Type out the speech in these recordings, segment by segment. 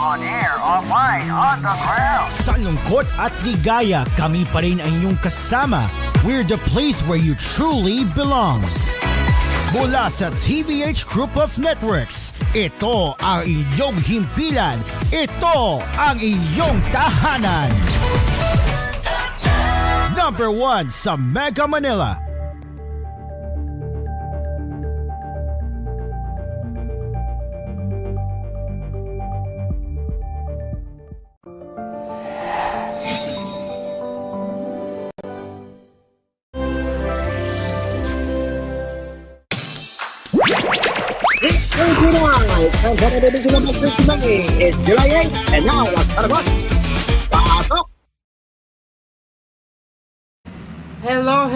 On air, online, on the ground. Sa lungkot at ligaya, kami pa rin ang inyong kasama. We're the place where you truly belong. Mula sa TVH Group of Networks, ito ang inyong himpilan. Ito ang inyong tahanan. Number 1 sa Mega Manila. It's July 8th, and now what's the bus? Pasok! Hello!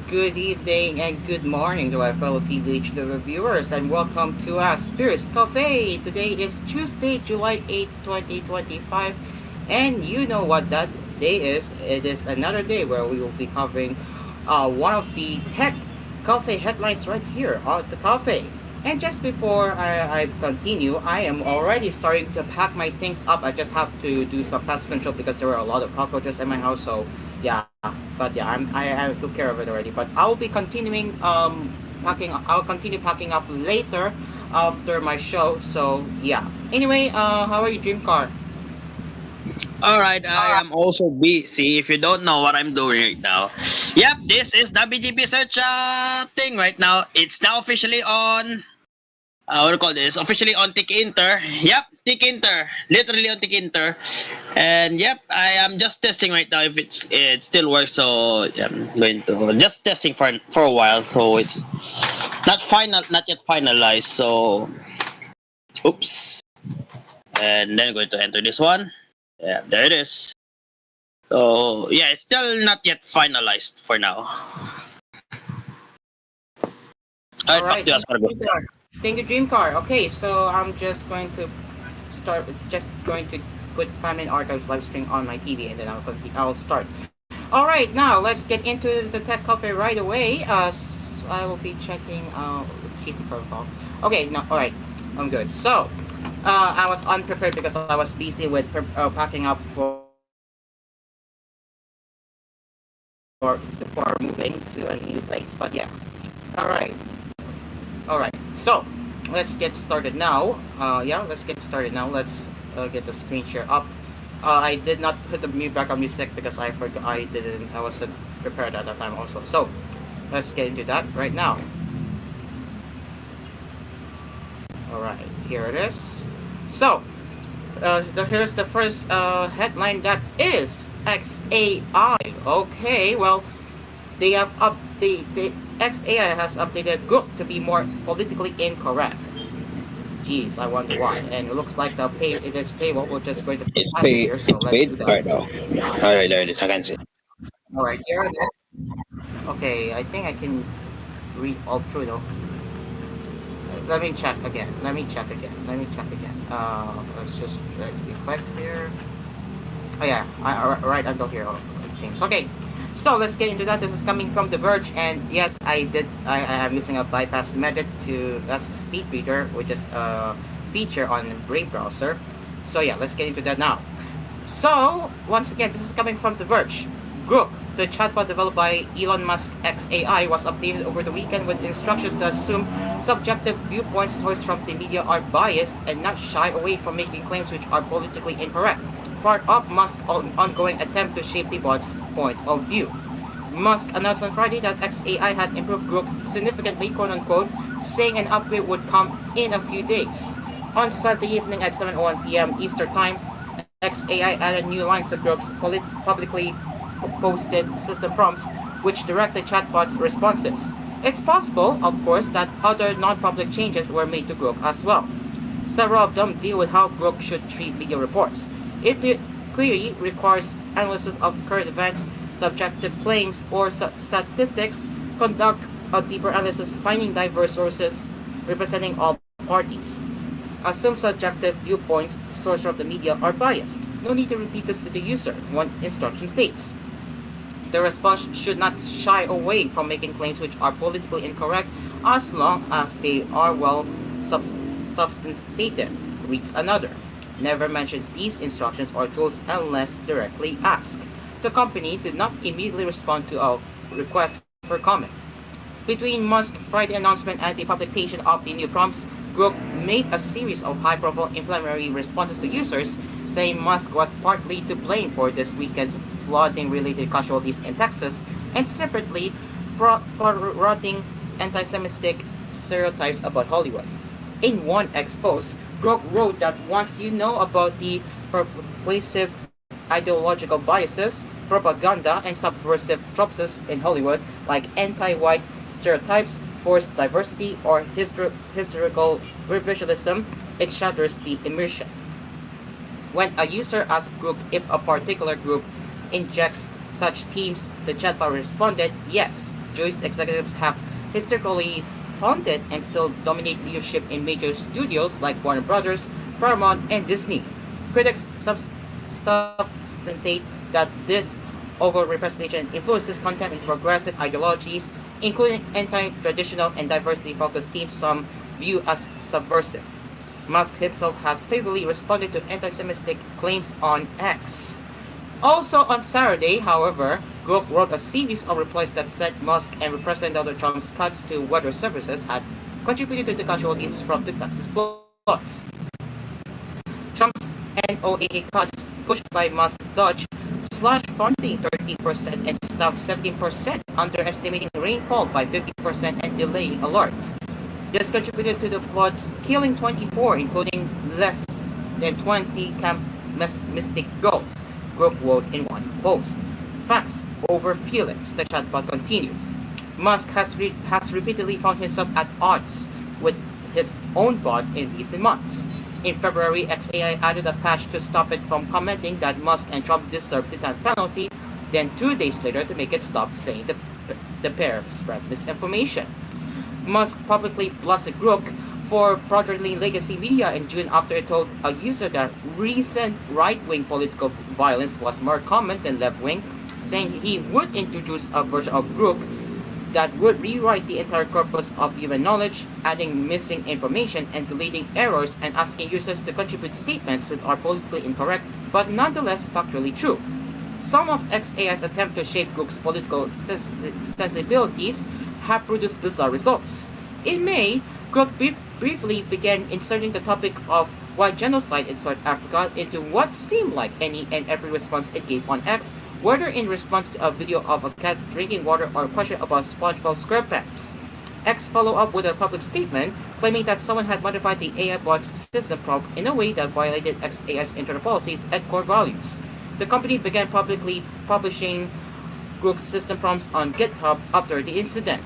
Good evening and good morning to our fellow PVH viewers, and welcome to Asphere's Cafe. Today is Tuesday, July 8, 2025, and you know what that day is. It is another day where we will be covering one of the tech cafe headlines right here at the cafe. And just before I continue, I am already starting to pack my things up. I just have to do some pest control because there were a lot of cockroaches in my house. So yeah, but yeah, I took care of it already. But I will be continuing packing. I'll continue packing up later after my show. So yeah. Anyway, how are you, Dream Car? Alright, I am also busy if you don't know what I'm doing right now. Yep, this is the BGP search thing right now. It's now officially on, what do you call this? Officially on Tikinter. Yep, Tikinter. Literally on Tikinter. And yep, I am just testing right now if it still works. So yeah, I'm going to just testing for a while. So it's not yet finalized. So oops. And then I'm going to enter this one. Yeah, there it is. So yeah, it's still not yet finalized for now. Alright, thank you, Dream Car. Okay, so I'm just going to put 5-minute archives live stream on my TV, and then I'll start. Alright, now let's get into the tech cafe right away. I will be checking PC profile. Okay, no, alright, I'm good. So I was unprepared because I was busy with packing up for moving to a new place. But yeah, all right. So let's get started now. Let's get started now. Let's get the screen share up. I did not put the background music because I forgot. I wasn't prepared at that time also. So let's get into that right now. All right, here it is. So, here's the first headline, that is XAI. Okay, well, the XAI has updated group to be more politically incorrect. Jeez, I wonder why. And it looks like it is paywall. We're just going to put It's paid. here, so It's let's paid do that. right now. Alright, I can see. All right, here it is. Okay, I think I can read all through though. Let me check again. Let's just try to be quick here. Oh yeah, right until here. Oh, it seems. Okay, so let's get into that. This is coming from The Verge, and yes, I am using a bypass method as a speed reader, which is a feature on Brave browser. So yeah, let's get into that now. So once again, this is coming from The Verge. Group, the chatbot developed by Elon Musk XAI, was updated over the weekend with instructions to assume subjective viewpoints sourced from the media are biased and not shy away from making claims which are politically incorrect, part of Musk's ongoing attempt to shape the bot's point of view. Musk announced on Friday that XAI had improved Grok significantly, quote-unquote, saying an upgrade would come in a few days. On Sunday evening at 7:01 p.m. Eastern Time, XAI added new lines to Grok's publicly posted system prompts, which direct the chatbot's responses. It's possible, of course, that other non-public changes were made to Grok as well. Several of them deal with how Grok should treat media reports. If the query requires analysis of current events, subjective claims, or statistics, conduct a deeper analysis finding diverse sources representing all parties. Assume subjective viewpoints sourced from the media are biased. No need to repeat this to the user, one instruction states. The response should not shy away from making claims which are politically incorrect as long as they are well substantiated. reads another. Never mention these instructions or tools unless directly asked. The company did not immediately respond to a request for comment. Between Musk's Friday announcement and the publication of the new prompts, Group made a series of high-profile inflammatory responses to users, saying Musk was partly to blame for this weekend's flooding-related casualties in Texas, and separately parroting anti-Semitic stereotypes about Hollywood. In one expose, Group wrote that once you know about the pervasive ideological biases, propaganda, and subversive tropes in Hollywood, like anti-white stereotypes, forced diversity, or historical revisionism, it shatters the immersion. When a user asks group if a particular group injects such themes, the chatbot responded, yes, Jewish executives have historically founded and still dominate leadership in major studios like Warner Brothers, Paramount, and Disney. Critics substantiate that this overrepresentation influences content in progressive ideologies, including anti-traditional and diversity-focused themes some view as subversive. Musk himself has favorably responded to anti-Semitic claims on X. Also on Saturday, however, Group wrote a series of replies that said Musk and President Donald Trump's cuts to weather services had contributed to the casualties from the Texas floods. Trump's NOAA cuts, pushed by Musk Dodge, slashed funding 13% and stopped 17%, underestimating rainfall by 50% and delaying alerts. This contributed to the floods, killing 24, including less than 20 Camp Mystic ghosts, Group wrote in one post. Facts over feelings, the chatbot continued. Musk has repeatedly found himself at odds with his own bot in recent months. In February, XAI added a patch to stop it from commenting that Musk and Trump deserved the death penalty, then 2 days later to make it stop saying the pair spread misinformation. Musk publicly blasted Group for fraudulently legacy media in June after it told a user that recent right-wing political violence was more common than left-wing, saying he would introduce a version of Group that would rewrite the entire corpus of human knowledge, adding missing information and deleting errors and asking users to contribute statements that are politically incorrect but nonetheless factually true. Some of XAI's attempts to shape Group's political sensibilities have produced bizarre results. In May, Group briefly began inserting the topic of white genocide in South Africa into what seemed like any and every response it gave on X, whether in response to a video of a cat drinking water or a question about SpongeBob SquarePants. X followed up with a public statement claiming that someone had modified the AI bot's system prompt in a way that violated XAI's internal policies and core values. The company began publicly publishing Group's system prompts on GitHub after the incident.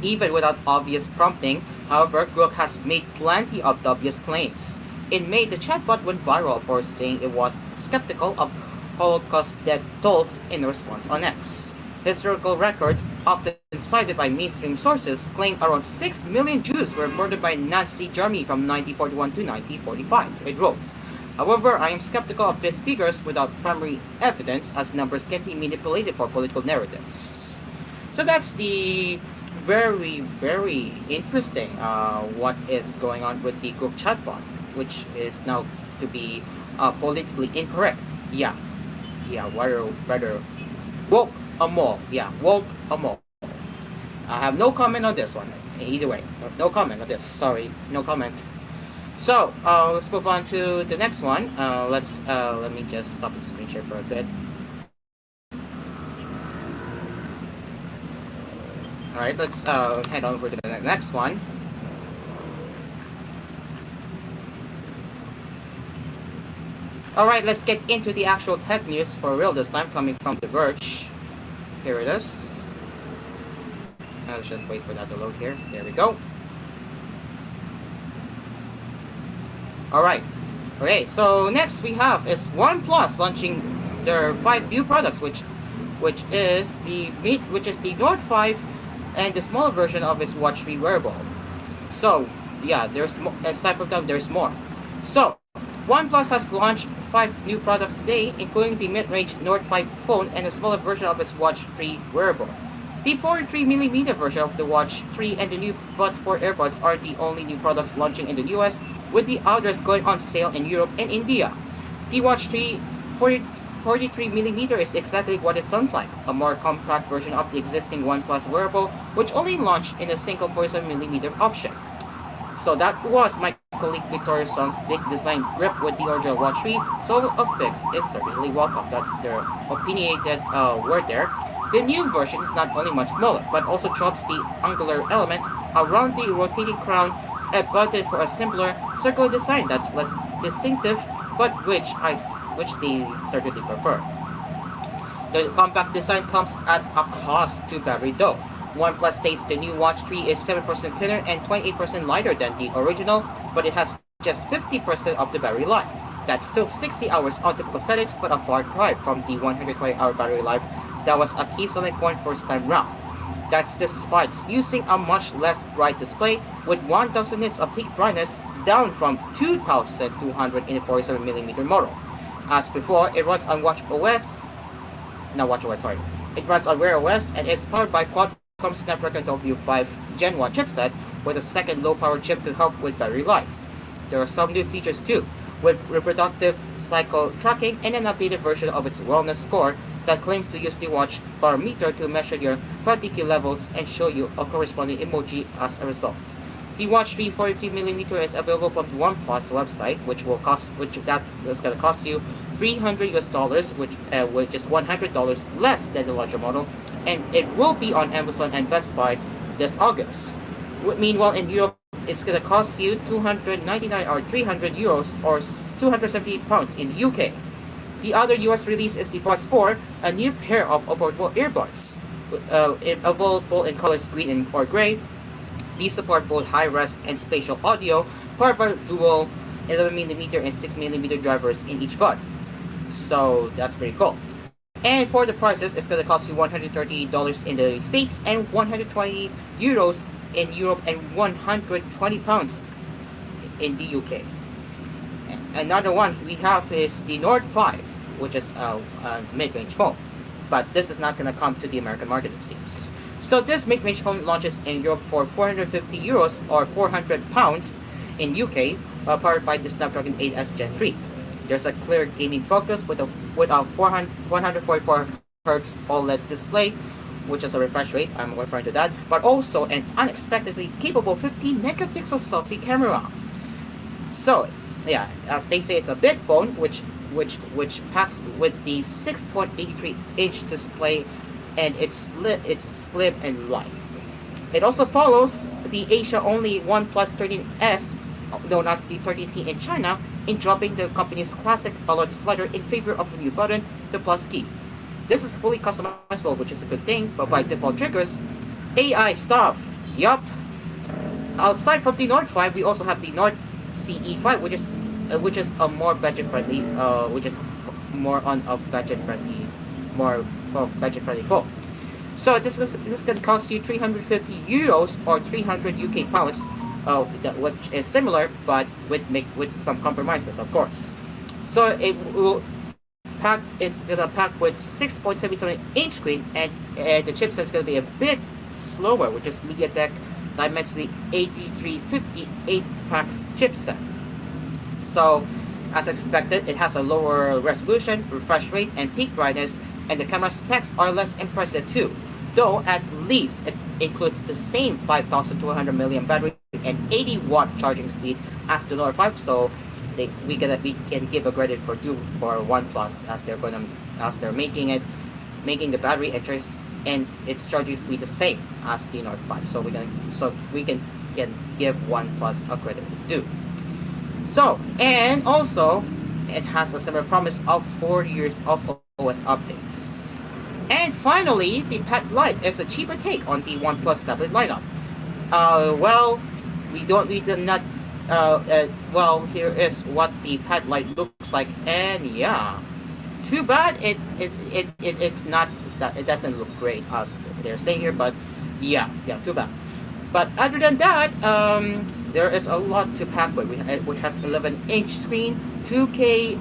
Even without obvious prompting, however, Group has made plenty of dubious claims. In May, the chatbot went viral for saying it was skeptical of Holocaust death tolls in response on X. Historical records, often cited by mainstream sources, claim around 6 million Jews were murdered by Nazi Germany from 1941 to 1945, it wrote. However, I am skeptical of these figures without primary evidence, as numbers can be manipulated for political narratives. So that's the very interesting what is going on with the Group chatbot, which is now to be politically incorrect. Yeah, rather woke a mall. Yeah, woke a mall. I have no comment on this one. Either way, no comment on this. Sorry, no comment. So let's move on to the next one. Let me just stop the screen share for a bit. Alright, let's head over to the next one. Alright, let's get into the actual tech news for real this time, coming from The Verge. Here it is. Now let's just wait for that to load here. There we go. Alright. Okay, so next we have is OnePlus launching their 5 new products, which is the Nord 5 and the smaller version of its watch 3 wearable. So yeah, there's more. Aside from that, there's more. So OnePlus has launched 5 new products today, including the mid-range Nord 5 phone and a smaller version of its watch 3 wearable. The 43mm version of the watch 3 and the new Buds 4 earbuds are the only new products launching in the US, with the others going on sale in Europe and India. The Watch 3 43mm is exactly what it sounds like, a more compact version of the existing OnePlus wearable, which only launched in a single 47mm option. So that was my colleague Victoria Song's big design grip with the original Watch 3, so a fix is certainly welcome. That's their opinionated word there. The new version is not only much smaller, but also drops the angular elements around the rotating crown and button for a simpler circular design that's less distinctive, but which they certainly prefer. The compact design comes at a cost to battery though. OnePlus says the new Watch 3 is 7% thinner and 28% lighter than the original, but it has just 50% of the battery life. That's still 60 hours on typical settings, but a far cry from the 120-hour battery life that was a key selling point first time round. That's despite using a much less bright display with 1000 nits of peak brightness down from 2200 in the 47mm model. As before, it runs on WatchOS, sorry. It runs on Wear OS and is powered by Qualcomm Snapdragon W5 Gen 1 chipset with a second low-power chip to help with battery life. There are some new features too, with reproductive cycle tracking and an updated version of its wellness score that claims to use the watch barometer to measure your fatigue levels and show you a corresponding emoji as a result. The Watch 3 43mm is available from the OnePlus website, which is going to cost you $300, which is $100 less than the larger model, and it will be on Amazon and Best Buy this August. Meanwhile, in Europe, it's going to cost you 299 or 300 euros or 270 pounds in the UK. The other US release is the Buds 4, a new pair of affordable earbuds, available in colors green or gray. These support both high-res and spatial audio, powered by dual 11mm and 6mm drivers in each bud. So that's pretty cool. And for the prices, it's going to cost you $130 in the States and 120 euros in Europe and 120 pounds in the UK. Another one we have is the Nord 5, which is a mid-range phone. But this is not going to come to the American market, it seems. So this mid-range phone launches in Europe for 450 euros or 400 pounds in UK, powered by the Snapdragon 8S Gen 3. There's a clear gaming focus with a 144 Hz OLED display, which is a refresh rate, I'm referring to that, but also an unexpectedly capable 50 megapixel selfie camera. So, yeah, as they say, it's a big phone, which packs with the 6.83-inch display, and it's slim and light. It also follows the Asia-only OnePlus 13S, known as the 13T in China, in dropping the company's classic OLED slider in favor of the new button, the plus key. This is fully customizable, which is a good thing, but by default triggers AI stuff. Yup. Aside from the Nord 5, we also have the Nord CE5, which is a more budget friendly, which is more on a budget friendly, more budget friendly phone. So this is going to cost you 350 euros or 300 UK pounds, which is similar, but with some compromises, of course. So it will it's gonna pack with 6.77-inch screen, and the chipset is gonna be a bit slower, which is MediaTek Dimensity 8358 packs chipset. So, as expected, it has a lower resolution, refresh rate, and peak brightness, and the camera specs are less impressive too. Though at least it includes the same 5,200 milliamp battery and 80-watt charging speed as the Nord 5. So we can give a credit for OnePlus as they're making the battery and its charging speed the same as the Nord 5. So we can give OnePlus a credit due. So, and also it has a similar promise of 4 years of OS updates. And finally, the Pad Lite is a cheaper take on the OnePlus tablet lineup. Here is what the Pad Lite looks like, and yeah, too bad it's not that it doesn't look great as they're saying here, but yeah, too bad. But other than that, there is a lot to pack with, which has 11-inch screen, 2K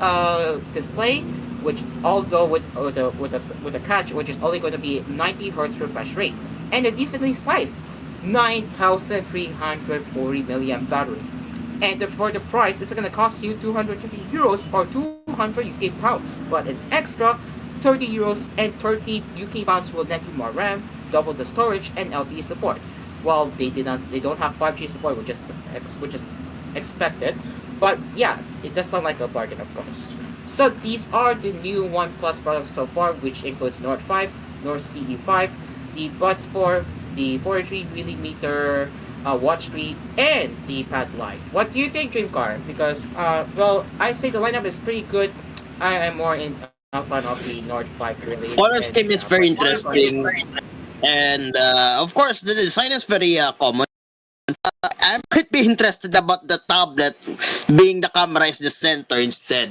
display, which although with a catch, which is only going to be 90 Hz refresh rate, and a decently sized 9,340 milliamp battery. And for the price, it's going to cost you 220 euros or 200 UK pounds. But an extra 30 euros and 30 UK pounds will net you more RAM, double the storage, and LTE support. Well, they don't have 5G support, which is expected. But yeah, it does sound like a bargain, of course. So these are the new OnePlus products so far, which includes Nord 5, Nord CE5, the Buds 4, the 43mm Watch 3, and the Pad Lite. What do you think, Dreamcar? Because well, I say the lineup is pretty good. I am more in fan of the Nord 5 really. Color scheme is very interesting, and of course the design is very common. I might be interested about the tablet being the camera is the center instead.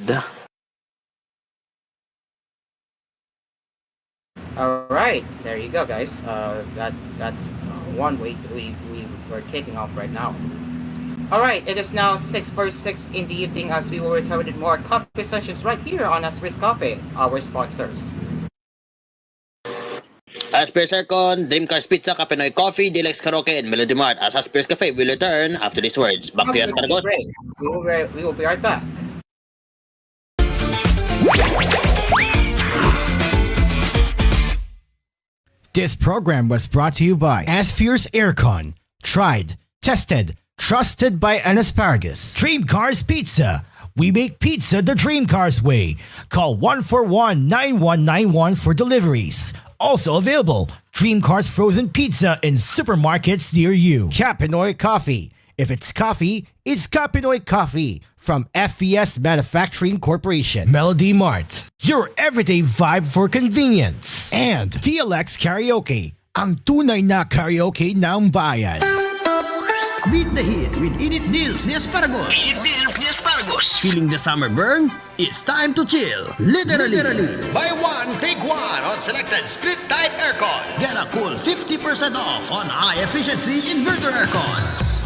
All right, there you go, guys. That's one way we were kicking off right now. All right, it is now 6:46 in the evening as we will return with more coffee sessions right here on Asphere's Coffee, our sponsors. Asphere's Aircon, Dreamcast Pizza, Kapinoy Coffee, Deluxe Karaoke, and Melody Mart. As Asphere's Cafe will return after these words. Back to you, Asparagot. We will be right back. This program was brought to you by Asphere's Aircon. Tried, tested, trusted by an asparagus. Dream Cars Pizza. We make pizza the Dream Cars way. Call 141-9191 for deliveries. Also available, Dream Cars Frozen Pizza in supermarkets near you. Kapinoy Coffee. If it's coffee, it's Kapinoy Coffee from FES Manufacturing Corporation. Melody Mart. Your everyday vibe for convenience. And DLX Karaoke. Ang tunay na karaoke ng bayan. Beat the heat with Init Deals ni Asparagus. Feeling the summer burn? It's time to chill. Literally. Buy one, take one on selected split type aircon. Get a cool 50% off on high efficiency inverter aircon.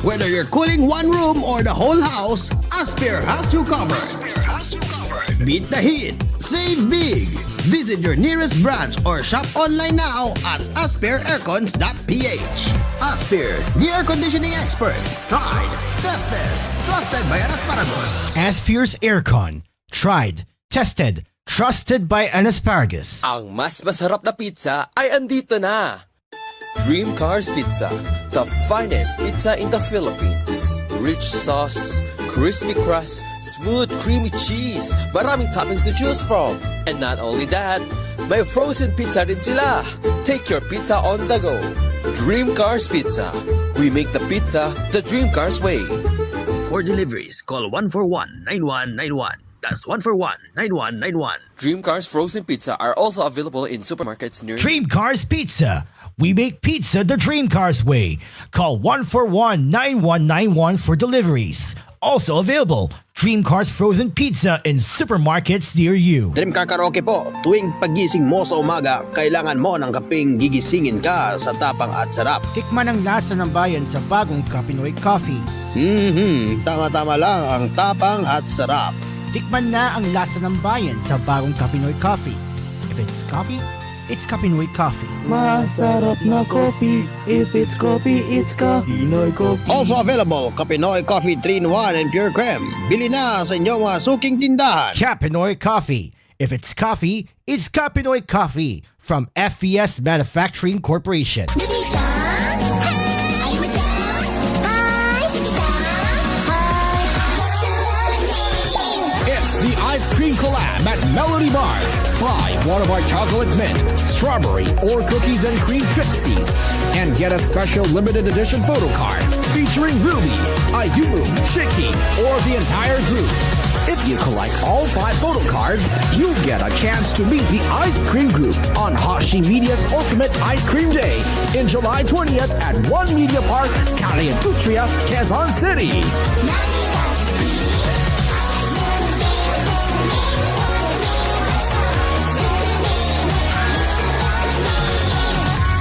Whether you're cooling one room or the whole house, Asphere has you covered. Beat the heat. Save big. Visit your nearest branch or shop online now at asphereaircons.ph. Asphere, the air conditioning expert. Tried, tested, trusted by an asparagus. Asphere's Aircon. Tried, tested, trusted by an asparagus. Ang mas masarap na pizza ay andito na. Dream Cars Pizza, the finest pizza in the Philippines. Rich sauce, crispy crust, smooth creamy cheese, maraming toppings to choose from. And not only that, may frozen pizza rin sila. Take your pizza on the go. Dream Cars Pizza. We make the pizza the Dream Cars way. For deliveries, call 141-9191. That's 141-9191. Dream Cars Frozen Pizza are also available in supermarkets near Dream Cars Pizza. We make pizza the Dream Cars way. Call 141-9191 for deliveries. Also available, Dream Cars Frozen Pizza in supermarkets near you. Dream Car Karaoke po, tuwing pagising mo sa umaga, kailangan mo ng kapeng gigisingin ka sa tapang at sarap. Tikman ang lasa ng bayan sa bagong Kapinoy Coffee. Tama-tama lang ang tapang at sarap. Tikman na ang lasa ng bayan sa bagong Kapinoy Coffee. If it's coffee, it's Kapinoy Coffee. Masarap na coffee. If it's coffee, it's Kapinoy Coffee. Also available, Kapinoy Coffee 3-in-1 and Pure Creme. Bili na sa inyong mga suking tindahan. Kapinoy Coffee. If it's coffee, it's Kapinoy Coffee from FES Manufacturing Corporation. The ice cream collab at Melody Mart. Buy one of our chocolate mint, strawberry, or cookies and cream Trixies and get a special limited edition photo card featuring Ruby, Ayumu, Shiki, or the entire group. If you collect all 5 photo cards, you get a chance to meet the ice cream group on AspMedia's Ultimate Ice Cream Day in July 20th at One Media Park, Cali Industria, Quezon City.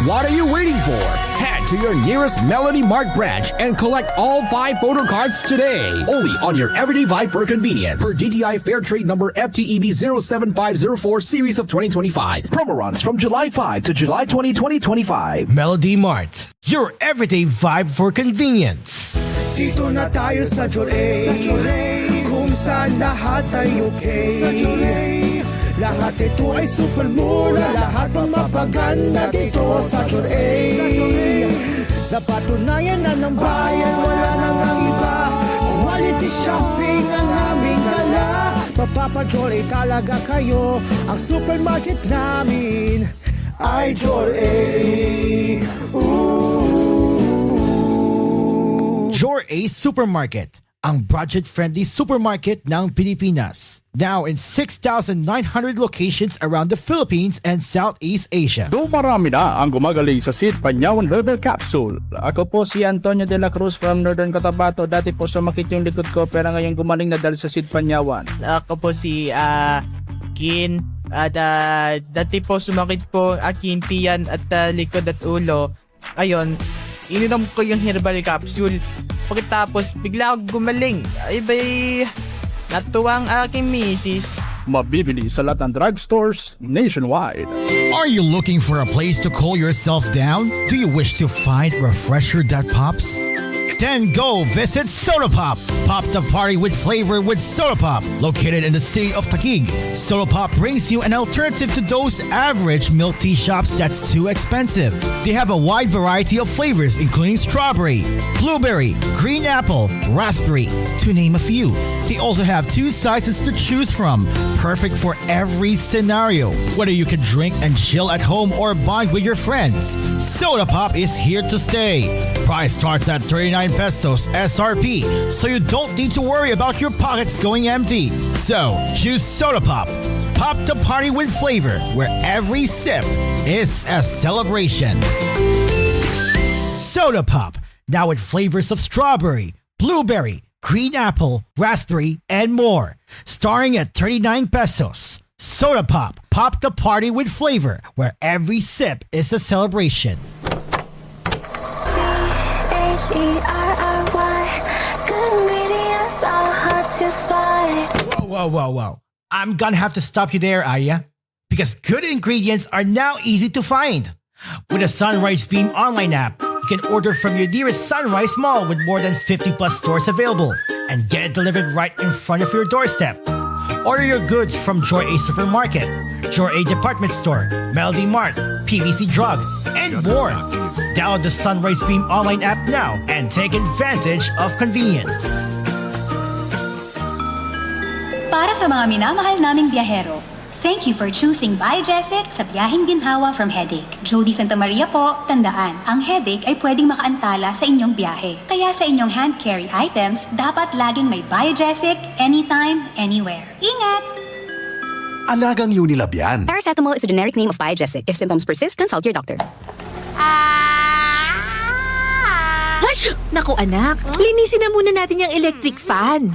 What are you waiting for? Head to to your nearest Melody Mart branch and collect all 5 photo cards today. Only on your Everyday Vibe for convenience. Per DTI Fair Trade number FTEB 07504 series of 2025. Promo runs from July 5 to July 20, 2025. Melody Mart, your everyday vibe for convenience. Dito na tayo sa Joray, kung saan lahat ay okay. Sa Joray, lahat ito ay super mura, lahat pang mapaganda dito sa Joray. Napatunayan na ng bayan, wala nang ang iba. Quality shopping ang aming dala. Mapapa-Joray talaga kayo, ang supermarket namin ay Joray. Joray Supermarket, ang budget-friendly supermarket ng Pilipinas. Now in 6,900 locations around the Philippines and Southeast Asia. Dumarami na ang gumagaling sa Sid Panyawan Herbal Capsule. Ako po si Antonio de la Cruz from Northern Cotabato. Dati po sumakit yung likod ko pero ngayon gumaling na dahil sa Sid Panyawan. Ako po si Kin. Dati po sumakit po aking tiyan at likod at ulo. Ayon, ininom ko yung herbal capsule. Pagkatapos, bigla ako gumaling. Ay bay, natuwang aking misis. Mabibili sa lahat ng drugstores nationwide. Are you looking for a place to cool yourself down? Do you wish to find a refresher that pops? Then go visit Soda Pop. Pop the party with flavor with Soda Pop. Located in the city of Taguig, Soda Pop brings you an alternative to those average milk tea shops that's too expensive. They have a wide variety of flavors including strawberry, blueberry, green apple, raspberry, to name a few. They also have 2 sizes to choose from, perfect for every scenario. Whether you can drink and chill at home or bond with your friends, Soda Pop is here to stay. Price starts at 39 pesos SRP, so you don't need to worry about your pockets going empty. So, choose Soda Pop. Pop the party with flavor, where every sip is a celebration. Soda Pop, now with flavors of strawberry, blueberry, green apple, raspberry, and more. Starting at 39 pesos. Soda Pop, pop the party with flavor, where every sip is a celebration. Whoa. I'm gonna have to stop you there, Aya. Because good ingredients are now easy to find. With a Sunrise Beam online app, you can order from your nearest Sunrise Mall with more than 50 plus stores available and get it delivered right in front of your doorstep. Order your goods from Joy A Supermarket, Joy A Department Store, Melody Mart, PVC Drug, and more. Download the Sunrise Beam online app now and take advantage of convenience. Para sa mga minamahal naming biyahero, thank you for choosing Biogesic sa biyaheng ginhawa from headache. Jody Santa Maria po, tandaan, ang headache ay pwedeng makaantala sa inyong biyahe. Kaya sa inyong hand carry items, dapat laging may Biogesic anytime, anywhere. Ingat! Alagang Unilab yan. Paracetamol is a generic name of Biogesic. If symptoms persist, consult your doctor. Naku anak, linisin na muna natin yung electric fan.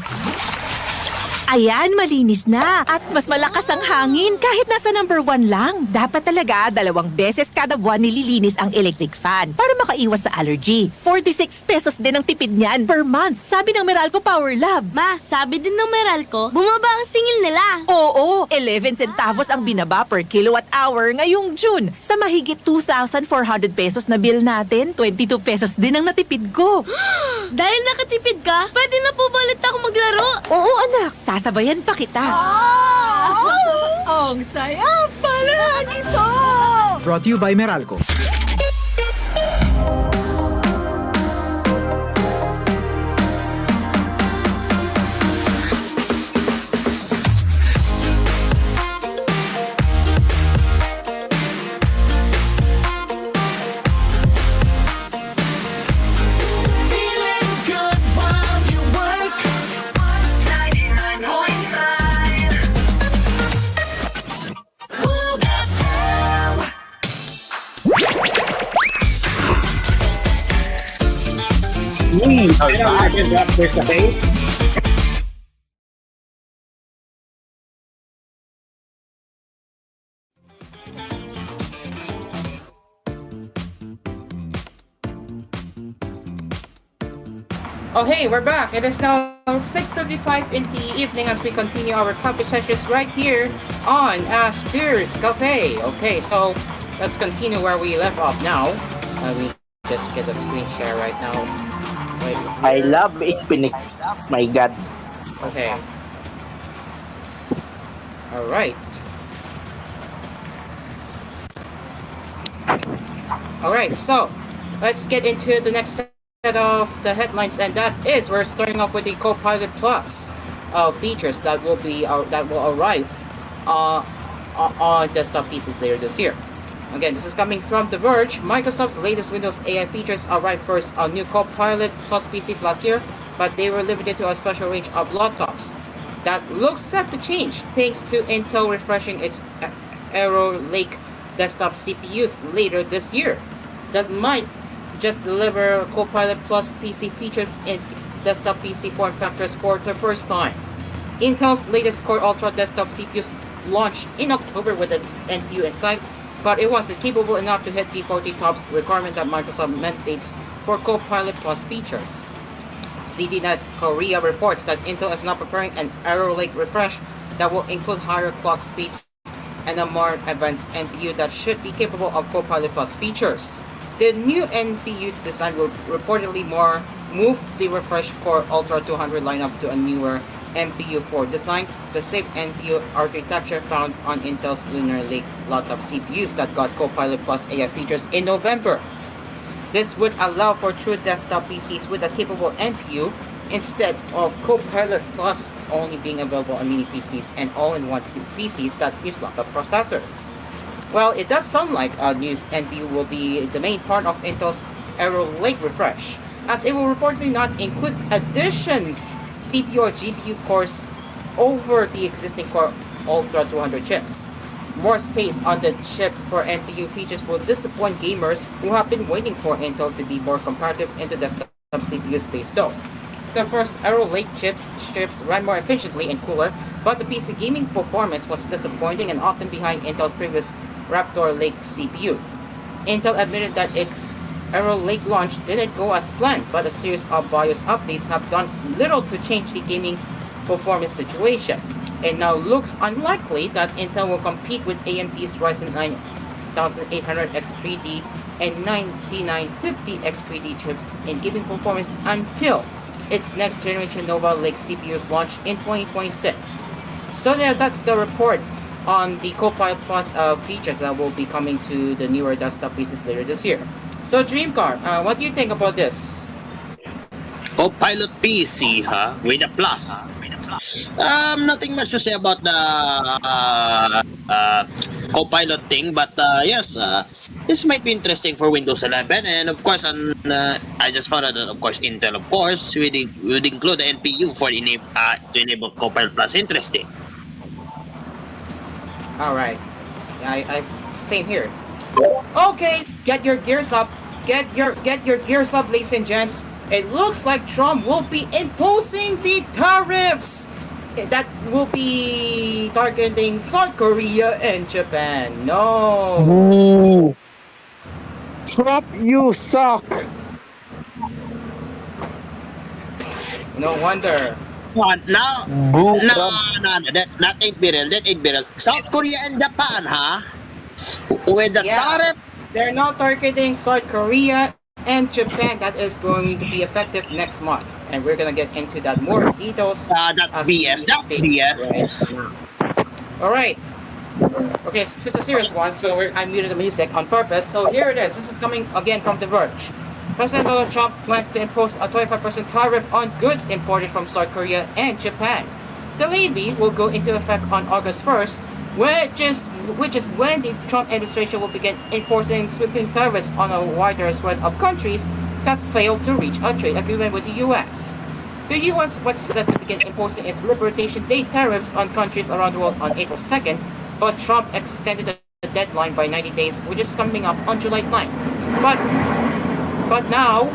Ayan, malinis na. At mas malakas ang hangin kahit nasa number 1 lang. Dapat talaga 2 beses kada buwan nililinis ang electric fan para makaiwas sa allergy. 46 pesos din ang tipid niyan per month. Sabi ng Meralco Power Lab. Ma, sabi din ng Meralco, bumaba ang singil nila. Oo, 11 centavos ang binaba per kilowatt hour ngayong June. Sa mahigit 2,400 pesos na bill natin, 22 pesos din ang natipid ko. Dahil nakatipid ka, pwede na po ba ulit ako maglaro? Oo anak, sasabayan pa kita. Ang saya pala nito! Brought to you by Meralco. I just got this today. Oh hey, we're back. It is now 6:55 in the evening as we continue our coffee sessions right here on Asphere's Cafe. Okay, so let's continue where we left off now. We just get a screen share right now. Right I here. love Infinix. My God. Okay. All right. All right. So let's get into the next set of the headlines, and that is we're starting off with the Copilot Plus features that will arrive uh, on desktop PCs later this year. Again, this is coming from The Verge. Microsoft's latest Windows AI features arrived first on new Copilot Plus PCs last year, but they were limited to a special range of laptops. That looks set to change thanks to Intel refreshing its Arrow Lake desktop CPUs later this year. That might just deliver Copilot Plus PC features in desktop PC form factors for the first time. Intel's latest Core Ultra desktop CPUs launched in October with an NPU inside, but it wasn't capable enough to hit the 40 TOPS requirement that Microsoft mandates for Copilot Plus features. CDNet Korea reports that Intel is now preparing an Arrow Lake refresh that will include higher clock speeds and a more advanced NPU that should be capable of Copilot Plus features. The new NPU design will reportedly move the refreshed Core Ultra 200 lineup to a newer NPU4 design, the same NPU architecture found on Intel's Lunar Lake laptop CPUs that got Copilot Plus AI features in November. This would allow for true desktop PCs with a capable NPU instead of Copilot Plus only being available on mini PCs and all-in-one PCs that use laptop processors. Well, it does sound like a new NPU will be the main part of Intel's Arrow Lake refresh, as it will reportedly not include addition CPU or GPU cores over the existing Core Ultra 200 chips. More space on the chip for NPU features will disappoint gamers who have been waiting for Intel to be more competitive in the desktop CPU space though. The first Arrow Lake chips ran more efficiently and cooler, but the PC gaming performance was disappointing and often behind Intel's previous Raptor Lake CPUs. Intel admitted that its Arrow Lake launch didn't go as planned, but a series of BIOS updates have done little to change the gaming performance situation. It now looks unlikely that Intel will compete with AMD's Ryzen 9800 X3D and 9950 X3D chips in gaming performance until its next generation Nova Lake CPUs launch in 2026. So yeah, that's the report on the Copilot Plus features that will be coming to the newer desktop PCs later this year. So Dreamcar, what do you think about this? Copilot PC, huh? With a plus. Nothing much to say about the Copilot thing, but yes, this might be interesting for Windows 11, and of course, I just found out that of course Intel, of course, would include the NPU for to enable Copilot Plus. Interesting. All right, same here. Okay, get your gears up. Get your gears up, ladies and gents. It looks like Trump will be imposing the tariffs that will be targeting South Korea and Japan. No. Ooh. Trump, you suck. No wonder. Now, that ain't viral. That ain't viral. South Korea and Japan, huh? With the tariff. They're now targeting South Korea and Japan. That is going to be effective next month, and we're gonna get into that more details. That's BS. That's BS. Right. All right. Okay, this is a serious one, so I muted the music on purpose. So here it is. This is coming again from The Verge. President Donald Trump plans to impose a 25% tariff on goods imported from South Korea and Japan. The levy will go into effect on August 1st, which is when the Trump administration will begin enforcing sweeping tariffs on a wider spread of countries that failed to reach a trade agreement with the U.S. The U.S. was set to begin imposing its Liberation Day tariffs on countries around the world on April 2nd, but Trump extended the deadline by 90 days, which is coming up on July 9th. But now,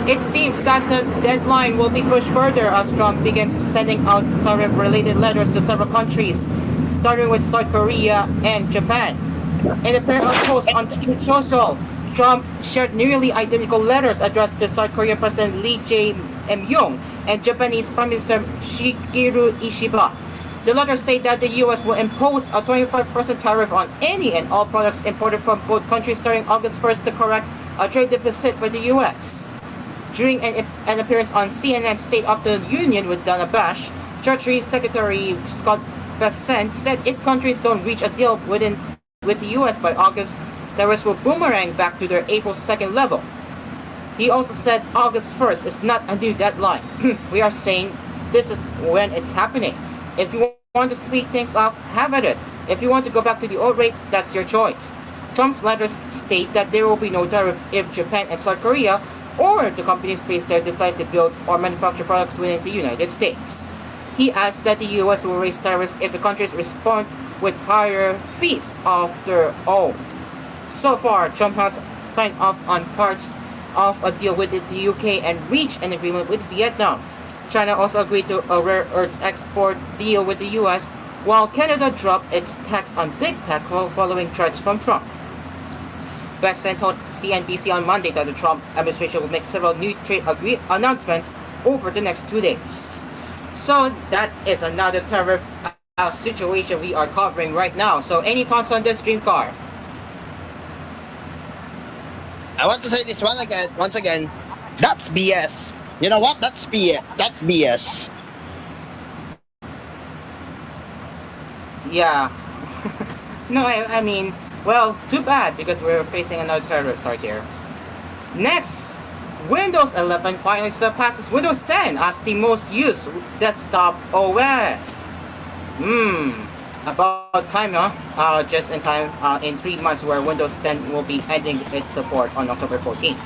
it seems that the deadline will be pushed further as Trump begins sending out tariff-related letters to several countries, starting with South Korea and Japan. In a pair of posts on Truth Social, Trump shared nearly identical letters addressed to South Korean President Lee Jae-myung and Japanese Prime Minister Shigeru Ishiba. The letters say that the U.S. will impose a 25% tariff on any and all products imported from both countries starting August 1st to correct a trade deficit by the U.S. During an appearance on CNN State of the Union with Dana Bash, Treasury Secretary Scott Bessent said if countries don't reach a deal with the U.S. by August, tariffs will boomerang back to their April 2nd level. He also said August 1st is not a new deadline. We are saying this is when it's happening. If you want to speed things up, have at it. If you want to go back to the old rate, that's your choice. Trump's letters state that there will be no tariff if Japan and South Korea or the companies based there decide to build or manufacture products within the United States. He adds that the U.S. will raise tariffs if the countries respond with higher fees of their own. So far, Trump has signed off on parts of a deal with the UK and reached an agreement with Vietnam. China also agreed to a rare earths export deal with the US, while Canada dropped its tax on big tech following threats from Trump. President told CNBC on Monday that the Trump administration will make several new trade announcements over the next 2 days. So that is another tariff situation we are covering right now. So any thoughts on this, Dream Car? I want to say this once again. That's BS. You know what? That's BS. That's BS. Yeah. No, I mean, well, too bad because we're facing another terrorist right here. Next, Windows 11 finally surpasses Windows 10 as the most used desktop OS. About time, huh? Just in time, in 3 months where Windows 10 will be ending its support on October 14th.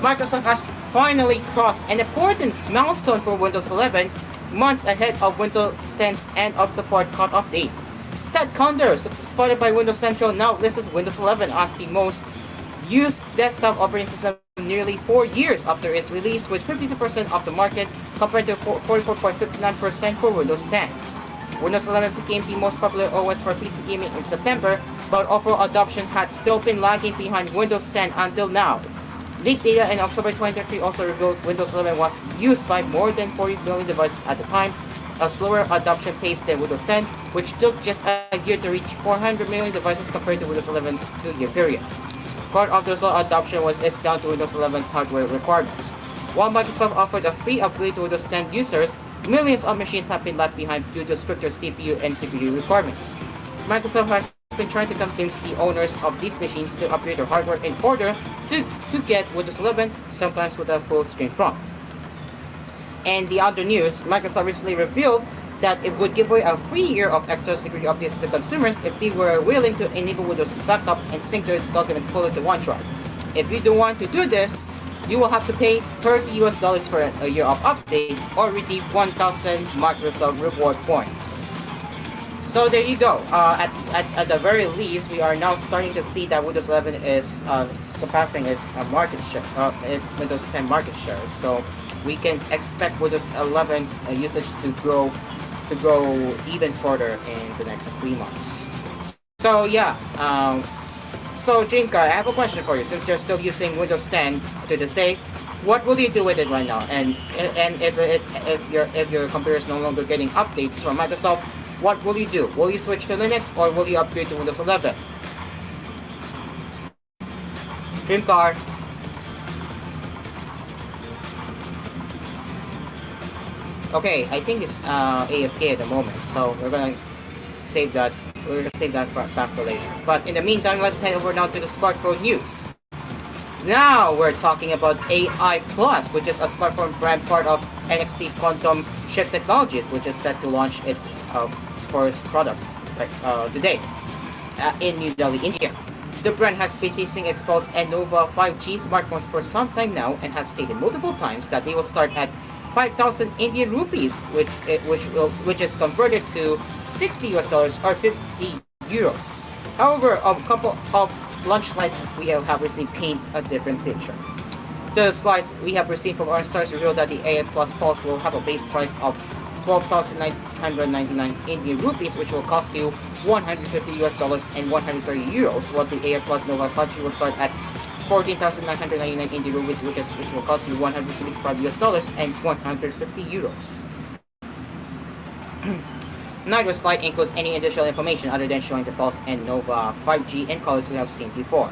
Microsoft has finally crossed an important milestone for Windows 11 months ahead of Windows 10's end of support cutoff date. StatCounter, spotted by Windows Central, now lists Windows 11 as the most used desktop operating system nearly 4 years after its release, with 52% of the market compared to 44.59% for Windows 10. Windows 11 became the most popular OS for PC gaming in September, but overall adoption had still been lagging behind Windows 10 until now. Leaked data in October 2023 also revealed Windows 11 was used by more than 40 million devices at the time, a slower adoption pace than Windows 10, which took just a year to reach 400 million devices compared to Windows 11's 2-year period. Part of the slow adoption is down to Windows 11's hardware requirements. While Microsoft offered a free upgrade to Windows 10 users, millions of machines have been left behind due to stricter CPU and CPU requirements. Microsoft has been trying to convince the owners of these machines to upgrade their hardware in order to get Windows 11, sometimes with a full screen prompt. And the other news, Microsoft recently revealed that it would give away a free year of extra security updates to consumers if they were willing to enable Windows backup and sync their documents fully to OneDrive. If you don't want to do this, you will have to pay $30 for a year of updates or redeem 1,000 Microsoft reward points. So there you go. At the very least, we are now starting to see that Windows 11 is surpassing its market share, its Windows 10 market share. So we can expect Windows 11's usage to grow even further in the next 3 months. So yeah. So Dreamcar, I have a question for you. Since you're still using Windows 10 to this day, what will you do with it right now? And if your computer is no longer getting updates from Microsoft, what will you do? Will you switch to Linux or will you upgrade to Windows 11? Dreamcar. Okay, I think it's AFK at the moment, so we're gonna save that. We're gonna save that back for later. But in the meantime, let's head over now to the smartphone news. Now we're talking about AI Plus, which is a smartphone brand part of NXT Quantum Shift Technologies, which is set to launch its first products today in New Delhi, India. The brand has been teasing its Pulse and Nova 5G smartphones for some time now and has stated multiple times that they will start at 5,000 Indian rupees, which is converted to $60 or 50 euros. However, a couple of launch slides we have received paint a different picture. The slides we have received from our source reveal that the AI Plus Pulse will have a base price of 12,999 Indian rupees, which will cost you $150 and 130 euros, while the AI Plus Nova 5G will start at 14,999 Indian rupees, which will cost you $175 and 150 euros. Neither slide includes any additional information other than showing the Pulse and Nova 5G in colors we have seen before.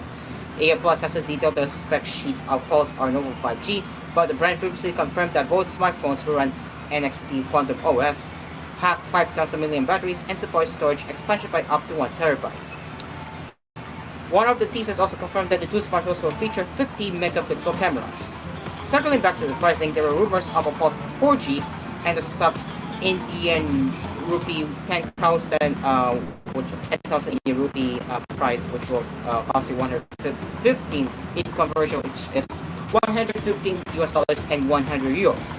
AR Plus has detailed the spec sheets of Pulse or Nova 5G, but the brand previously confirmed that both smartphones will run NXT Quantum OS, have 5,000 milliamp batteries, and support storage expansion by up to 1 terabyte. One of the teasers also confirmed that the two smartphones will feature 50 megapixel cameras. Circling back to the pricing, there were rumors of a Pulse 4G and a sub-Indian rupee 10,000 Indian rupee price, which will cost you 115 in conversion, which is $115 and 100 euros.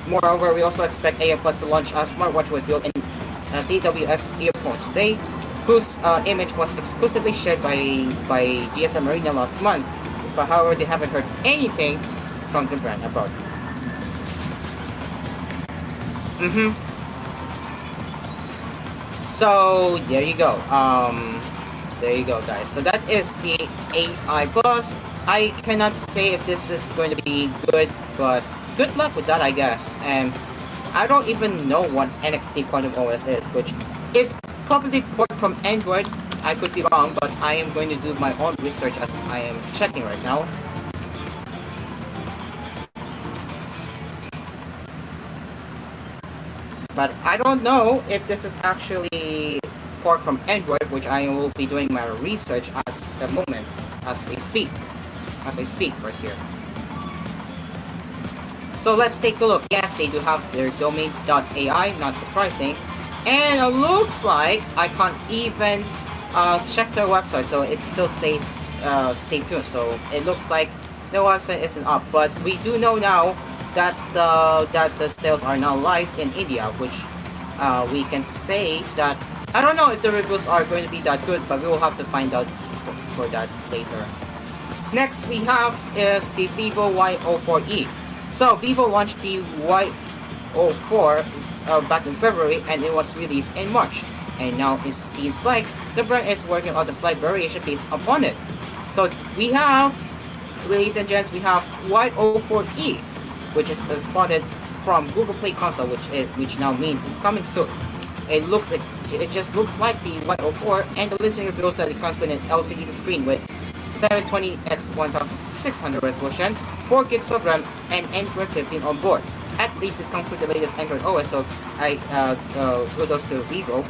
Moreover, we also expect AR Plus to launch a smartwatch with built-in TWS earphones today, whose image was exclusively shared by GSM Arena last month. But however, they haven't heard anything from the brand about it. So there you go. There you go, guys. So that is the AI Plus. I cannot say if this is going to be good, but good luck with that, I guess. And I don't even know what NXT Quantum OS is, which is probably port from Android. I could be wrong, but I am going to do my own research as I am checking right now. But I don't know if this is actually port from Android, which I will be doing my research at the moment as I speak. Right here. So let's take a look. Yes, they do have their domain.ai, not surprising. And it looks like I can't even check their website, so it still says stay tuned. So it looks like the website isn't up, but we do know now that the sales are now live in India, which we can say that I don't know if the reviews are going to be that good, but we will have to find out for that later. Next we have is the Vivo Y04e. So Vivo launched the Y04 back in February, and it was released in March. And now it seems like the brand is working on a slight variation based upon it. So we have, ladies and gents, we have Y04e, which is spotted from Google Play Console, which now means it's coming soon. It just looks like the Y04, and the listing reveals that it comes with an LCD screen with 720x1600 resolution, 4 gigs of RAM, and Android 15 on board. At least it comes with the latest Android OS, so kudos to Vivo.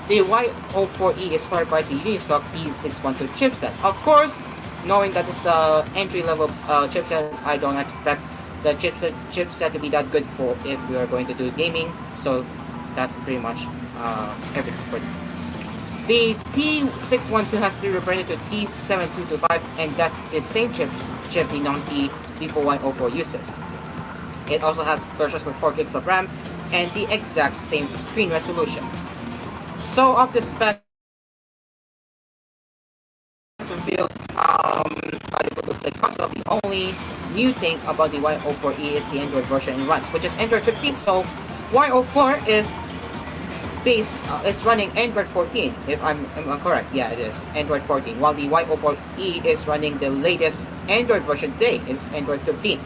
The Y04e is powered by the Unisoc E612 chipset. Of course, knowing that it's entry-level chipset, I don't expect the chipset to be that good for if we are going to do gaming. So that's pretty much everything for it. The T612 has been rebranded to T7225, and that's the same chip the non-E Vivo Y04 uses. It also has versions with 4 gigs of RAM and the exact same screen resolution. So of the specs revealed by the Google Play Console, the only new thing about the Y04e is the Android version it runs, which is Android 15. So Y04 is running Android 14, if I'm correct. Yeah, it is Android 14, while the Y04e is running the latest Android version today, is Android 15.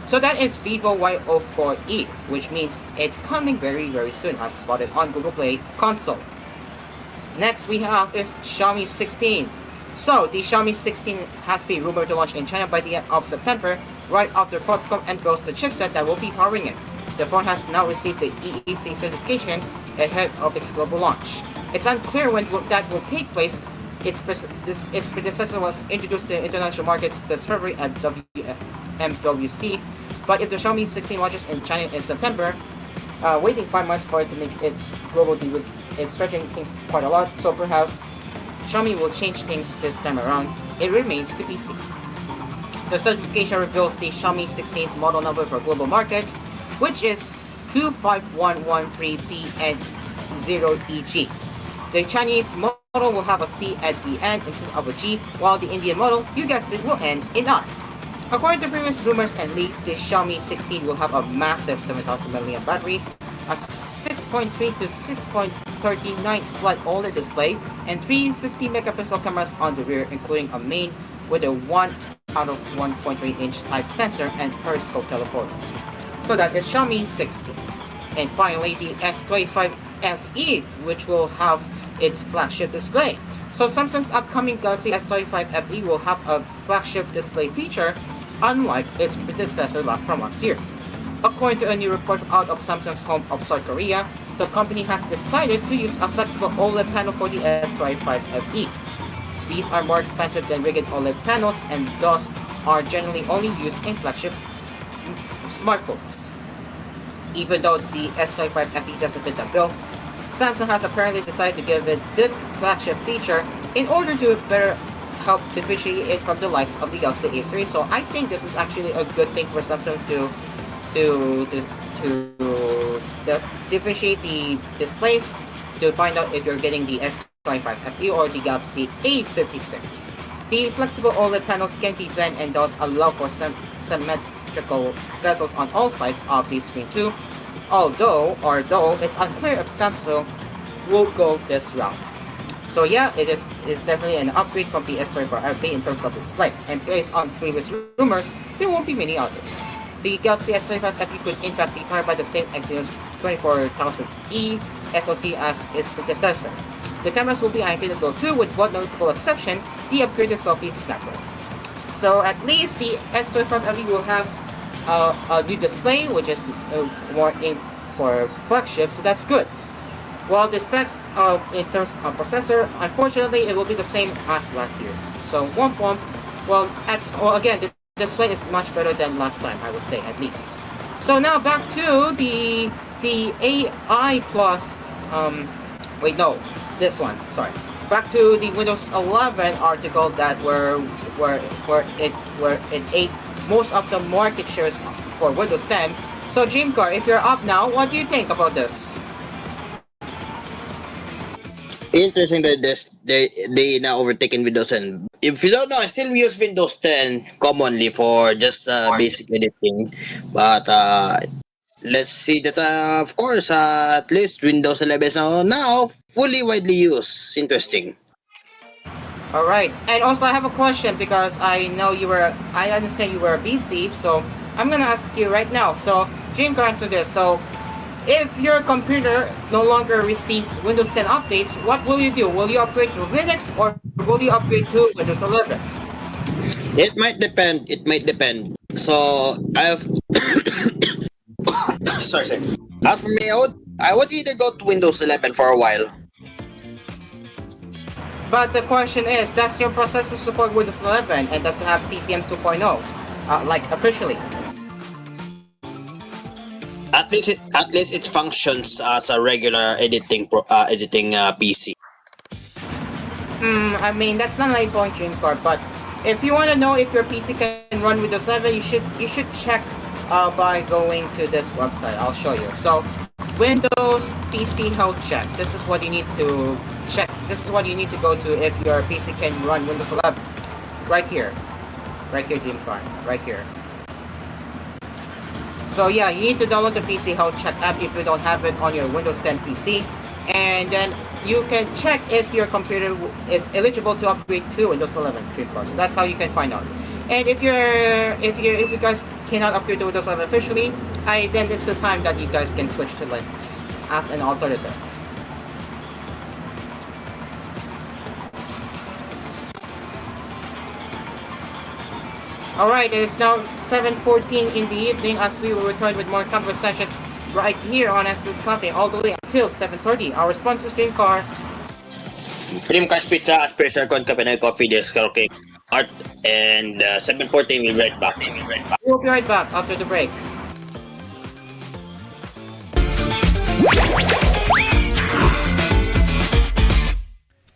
So that is Vivo Y04e, which means it's coming very, very soon, as spotted on Google Play Console. Next we have is Xiaomi 16. So the Xiaomi 16 has been rumored to launch in China by the end of September, right after Qualcomm unveils the chipset that will be powering it. The phone has now received the EEC certification ahead of its global launch. It's unclear when that will take place. Its predecessor was introduced to international markets this February at MWC, but if the Xiaomi 16 launches in China in September, waiting 5 months for it to make its global debut is stretching things quite a lot, so perhaps Xiaomi will change things this time around. It remains to be seen. The certification reveals the Xiaomi 16's model number for global markets, which is 25113PN0EG. The Chinese model will have a C at the end instead of a G, while the Indian model, you guessed it, will end in I. According to previous rumors and leaks, the Xiaomi 16 will have a massive 7000 mAh battery, a 6.3 to 6.39 flat OLED display, and 350 megapixel cameras on the rear, including a main with a 1 out of 1.3-inch type sensor and periscope telephoto. So that is Xiaomi 60. And finally, the S25 FE, which will have its flagship display. So Samsung's upcoming Galaxy S25 FE will have a flagship display feature, unlike its predecessor from last year. According to a new report out of Samsung's home of South Korea, the company has decided to use a flexible OLED panel for the S25 FE. These are more expensive than rigid OLED panels and thus are generally only used in flagship smartphones. Even though the S25 FE doesn't fit the bill, Samsung has apparently decided to give it this flagship feature in order to better help differentiate it from the likes of the Galaxy A series. So I think this is actually a good thing for Samsung to differentiate the displays to find out if you're getting the S25 FE or the Galaxy A56. The flexible OLED panels can be bent and thus allow for symmetrical bezels on all sides of the screen too. Although it's unclear if Samsung will go this route. So yeah, it's definitely an upgrade from the S24 FE in terms of display, and based on previous rumors, there won't be many others. The Galaxy S25 FE could in fact be powered by the same Exynos 24000E SoC as its predecessor. The cameras will be identical too, with one notable exception, the upgraded selfie snapper. So at least the S25 FE will have a new display, which is more aimed for flagship, so that's good. While the specs in terms of processor, unfortunately, it will be the same as last year. So womp womp. Well, again, the display is much better than last time, I would say, at least. So now back to the AI Plus. Wait, no, this one. Sorry. Back to the Windows 11 article that where it ate most of the market shares for Windows 10. So Dreamcar, if you're up now, what do you think about this? Interesting that they now overtaken Windows 10. If you don't know, I still use Windows 10 commonly for just basic editing. But let's see that of course at least Windows 11 is now fully widely used. Interesting. Alright, and also I have a question because I understand you were busy, so I'm gonna ask you right now. So, Jim, answer this. So, if your computer no longer receives Windows 10 updates, what will you do? Will you upgrade to Linux or will you upgrade to Windows 11? It might depend. So, I've sorry. As for me, I would either go to Windows 11 for a while. But the question is, does your processor support Windows 11 and does it have TPM 2.0, like officially? At least it functions as a regular editing PC. I mean, that's not my point, Dreamcar, but if you want to know if your PC can run Windows 11, you should check by going to this website. I'll show you. So, Windows PC Health Check. This is what you need to check. This is what you need to go to if your PC can run Windows 11. Right here, Dreamcar. Right here. So yeah, you need to download the PC Health Check app if you don't have it on your Windows 10 PC, and then you can check if your computer is eligible to upgrade to Windows 11 Dreamcar. So that's how you can find out. And if you guys cannot upgrade to Windows 11 officially, then it's the time that you guys can switch to Linux as an alternative. Alright, it is now 7:14 in the evening as we will return with more conversations right here on Asphere's Coffee all the way until 7:30. Our sponsor Dreamcar. Dreamcar's Pizza, Asphere, Circon, Cafe, Coffee, Desk, Karaoke, Art, and 7:14 we'll be right back. We'll be right back after the break.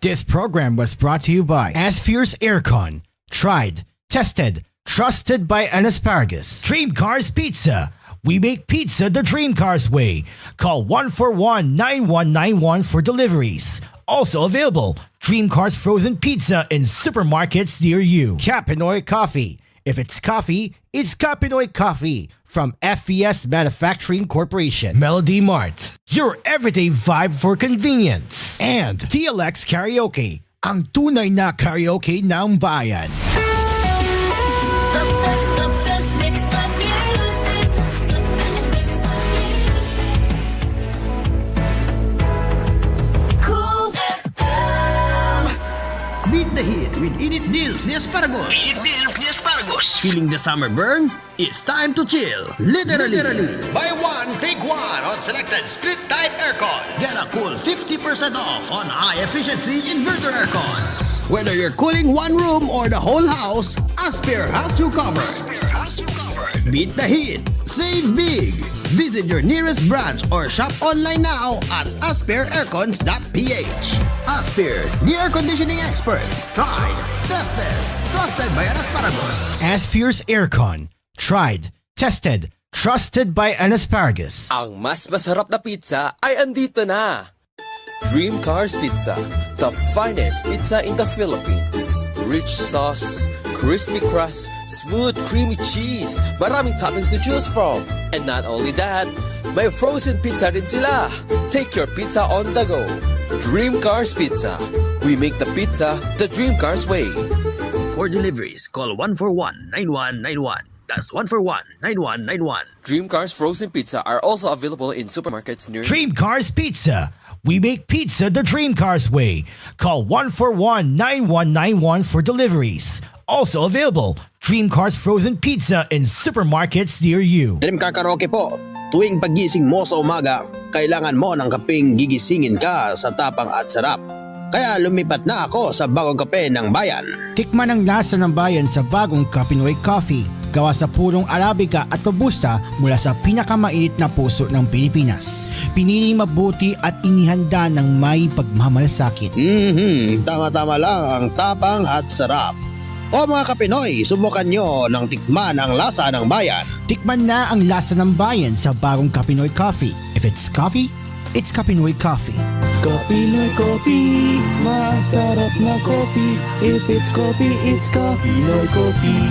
This program was brought to you by Asphere's Aircon. Tried, tested, trusted by an asparagus. Dream Cars Pizza. We make pizza the Dream Cars way. Call 141-9191 for deliveries. Also available, Dream Cars Frozen Pizza in supermarkets near you. Capinoy Coffee. If it's coffee, it's Capinoy Coffee from FES Manufacturing Corporation. Melody Mart. Your everyday vibe for convenience. And TLX Karaoke. Ang tunay na karaoke ng bayan. the heat with init deals ni Asparagus. Feeling the summer burn? It's time to chill. Literally. Buy one, take one on selected split type aircon. Get a cool 50% off on high-efficiency inverter aircons. Whether you're cooling one room or the whole house, Asphere has you covered. Beat the heat. Save big. Visit your nearest branch or shop online now at asphereaircons.ph. Asphere, the air conditioning expert. Tried, tested, trusted by an Asparagus. Asphere's Aircon. Tried, tested, trusted by an Asparagus. Ang mas masarap na pizza ay andito na. Dream Cars Pizza, the finest pizza in the Philippines. Rich sauce, crispy crust, smooth creamy cheese, maraming toppings to choose from. And not only that, may frozen pizza rin sila. Take your pizza on the go. Dream Cars Pizza. We make the pizza the Dream Cars way. For deliveries, call 141-9191. That's 141-9191. Dream Cars Frozen Pizza are also available in supermarkets near Dream Cars Pizza. We make pizza the Dream Cars way. Call 141-9191 for deliveries. Also available, Dream Cars Frozen Pizza in supermarkets near you. Dream Car Karaoke po. Tuwing pagising mo sa umaga, kailangan mo ng kapeng gigisingin ka sa tapang at sarap. Kaya lumipat na ako sa bagong kape ng bayan. Tikman ang lasa ng bayan sa bagong Kapinoy Coffee. Gawa sa purong Arabica at Robusta mula sa pinakamainit na puso ng Pilipinas. Piniling mabuti at inihanda ng may pagmamalasakit. Tama-tama lang ang tapang at sarap. O mga Kapinoy, subukan nyo ng tikman ang lasa ng bayan. Tikman na ang lasa ng bayan sa bagong Kapinoy Coffee. If it's coffee, it's Kapinoy Coffee. Kapinoy Coffee, masarap na coffee. If it's coffee, it's Kapinoy Coffee.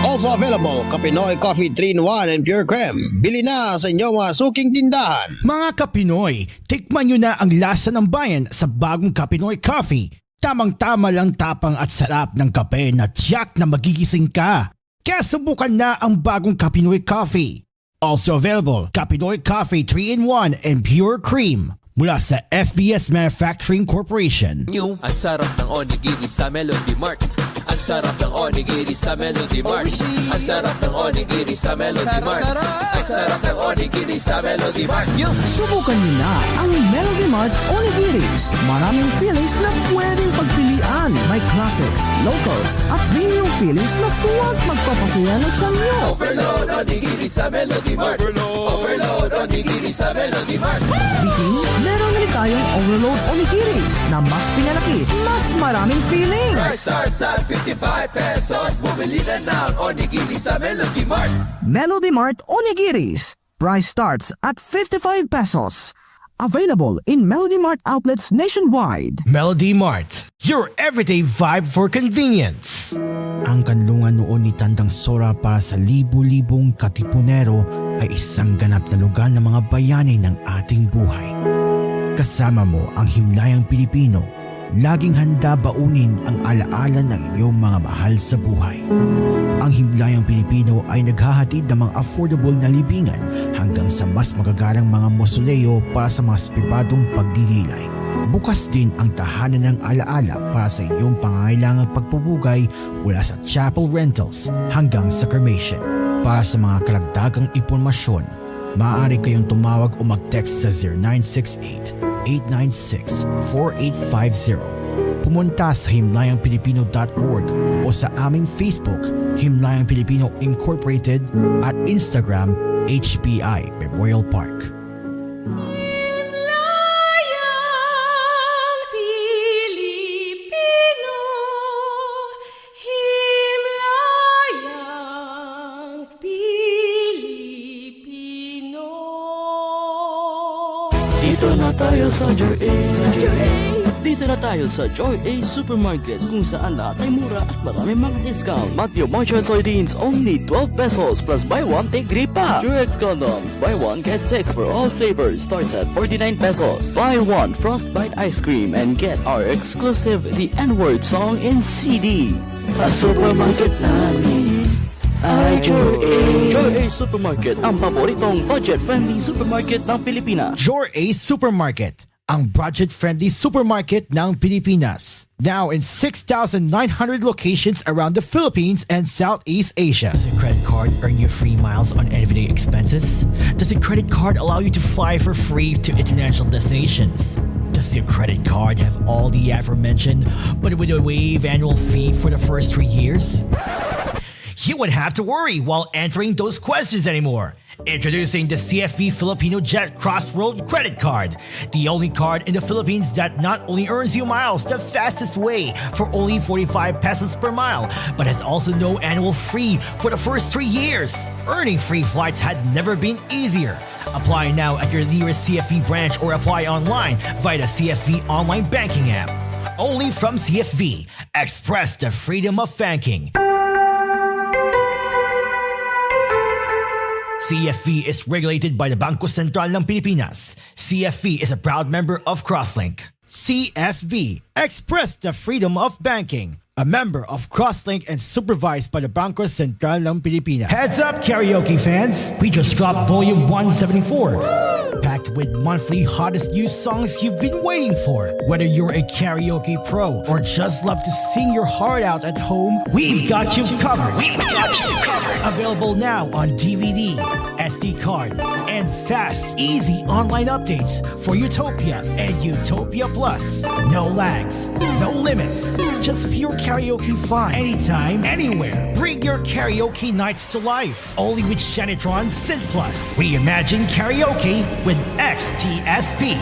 Also available, Kapinoy Coffee 3-in-1 and Pure Creme. Bili na sa inyong mga suking tindahan. Mga Kapinoy, tikman nyo na ang lasa ng bayan sa bagong Kapinoy Coffee. Tamang-tama lang tapang at sarap ng kape na tiyak na magigising ka. Kaya subukan na ang bagong Kapinoy Coffee. Also available, Kapinoy Coffee 3-in-1 and Pure Cream mula sa FBS Manufacturing Corporation. New, ang sarap ng onigiri sa Melody Mart. Ang sarap ng onigiri sa Melody Mart. Ang sarap ng onigiri sa Melody Mart. Ang sarap ng onigiri sa Melody Mart. Subukan niyo na ang Melody Mart Onigiris. Maraming fillings na pwedeng pagpilian. May classics, locals, at premium fillings na suwag magpapasaya ng samyo. Overload onigiri sa Melody Mart. Overload onigiri sa Melody Mart. Bikin, meron rin tayong Overload Onigiris na mas pinalaki, mas maraming fillings. Price starts at 55 pesos. Bumili na ng onigiri sa Melody Mart. Melody Mart Onigiris. Price starts at 55 pesos. Available in Melody Mart outlets nationwide. Melody Mart, your everyday vibe for convenience. Ang kanlungan noon ni Tandang Sora para sa libu-libong katipunero ay isang ganap na lugar ng mga bayani ng ating buhay. Kasama mo ang himlayang Pilipino, laging handa baunin ang alaala ng iyong mga mahal sa buhay. Ang himlayang Pilipino ay naghahatid ng mga affordable na libingan hanggang sa mas magagarang mga mausoleo para sa mga pribadong pagdidilay. Bukas din ang tahanan ng alaala para sa iyong pangangailangang pagpupugay mula sa chapel rentals hanggang sa cremation. Para sa mga kalagdagang impormasyon, maaari kayong tumawag o mag-text sa 0968-896-4850. Pumunta sa himlayangpilipino.org o sa aming Facebook, Himlayang Pilipino Incorporated, at Instagram, HPI Memorial Park. Dito na tayo sa Joy A. Dito na tayo sa Joy A Supermarket kung saan lahat ay mura at marami mga discount. Matthew Margarine Sardines only 12 pesos plus buy one take 3 pa. Durex condoms buy one get 6 for all flavors starts at 49 pesos. Buy one Frostbite ice cream and get our exclusive The N-Word song in CD. Sa supermarket namin ay Joy A. Joy A Supermarket, ang paboritong budget-friendly supermarket ng Pilipinas. Joy A Supermarket, ang budget-friendly supermarket ng Pilipinas. Now in 6,900 locations around the Philippines and Southeast Asia. Does a credit card earn you free miles on everyday expenses? Does a credit card allow you to fly for free to international destinations? Does your credit card have all the aforementioned, but with a waive annual fee for the first 3 years? You wouldn't have to worry while answering those questions anymore. Introducing the CFV Filipino Jet Crossworld Credit Card, the only card in the Philippines that not only earns you miles the fastest way for only 45 pesos per mile, but has also no annual fee for the first 3 years. Earning free flights had never been easier. Apply now at your nearest CFV branch or apply online via the CFV online banking app. Only from CFV. Express the freedom of banking. CFV is regulated by the Bangko Sentral ng Pilipinas. CFV is a proud member of Crosslink. CFV. Express the freedom of banking. A member of Crosslink and supervised by the Bangko Sentral ng Pilipinas. Heads up, karaoke fans! We just dropped volume 174. Packed with monthly hottest new songs you've been waiting for. Whether you're a karaoke pro or just love to sing your heart out at home, we've got you covered. Available now on DVD, SD card, and fast, easy online updates for Utopia and Utopia Plus. No lags, no limits, just pure karaoke fun. Anytime, anywhere. Bring your karaoke nights to life. Only with Shanitron Synth Plus. Reimagine karaoke with XTSP.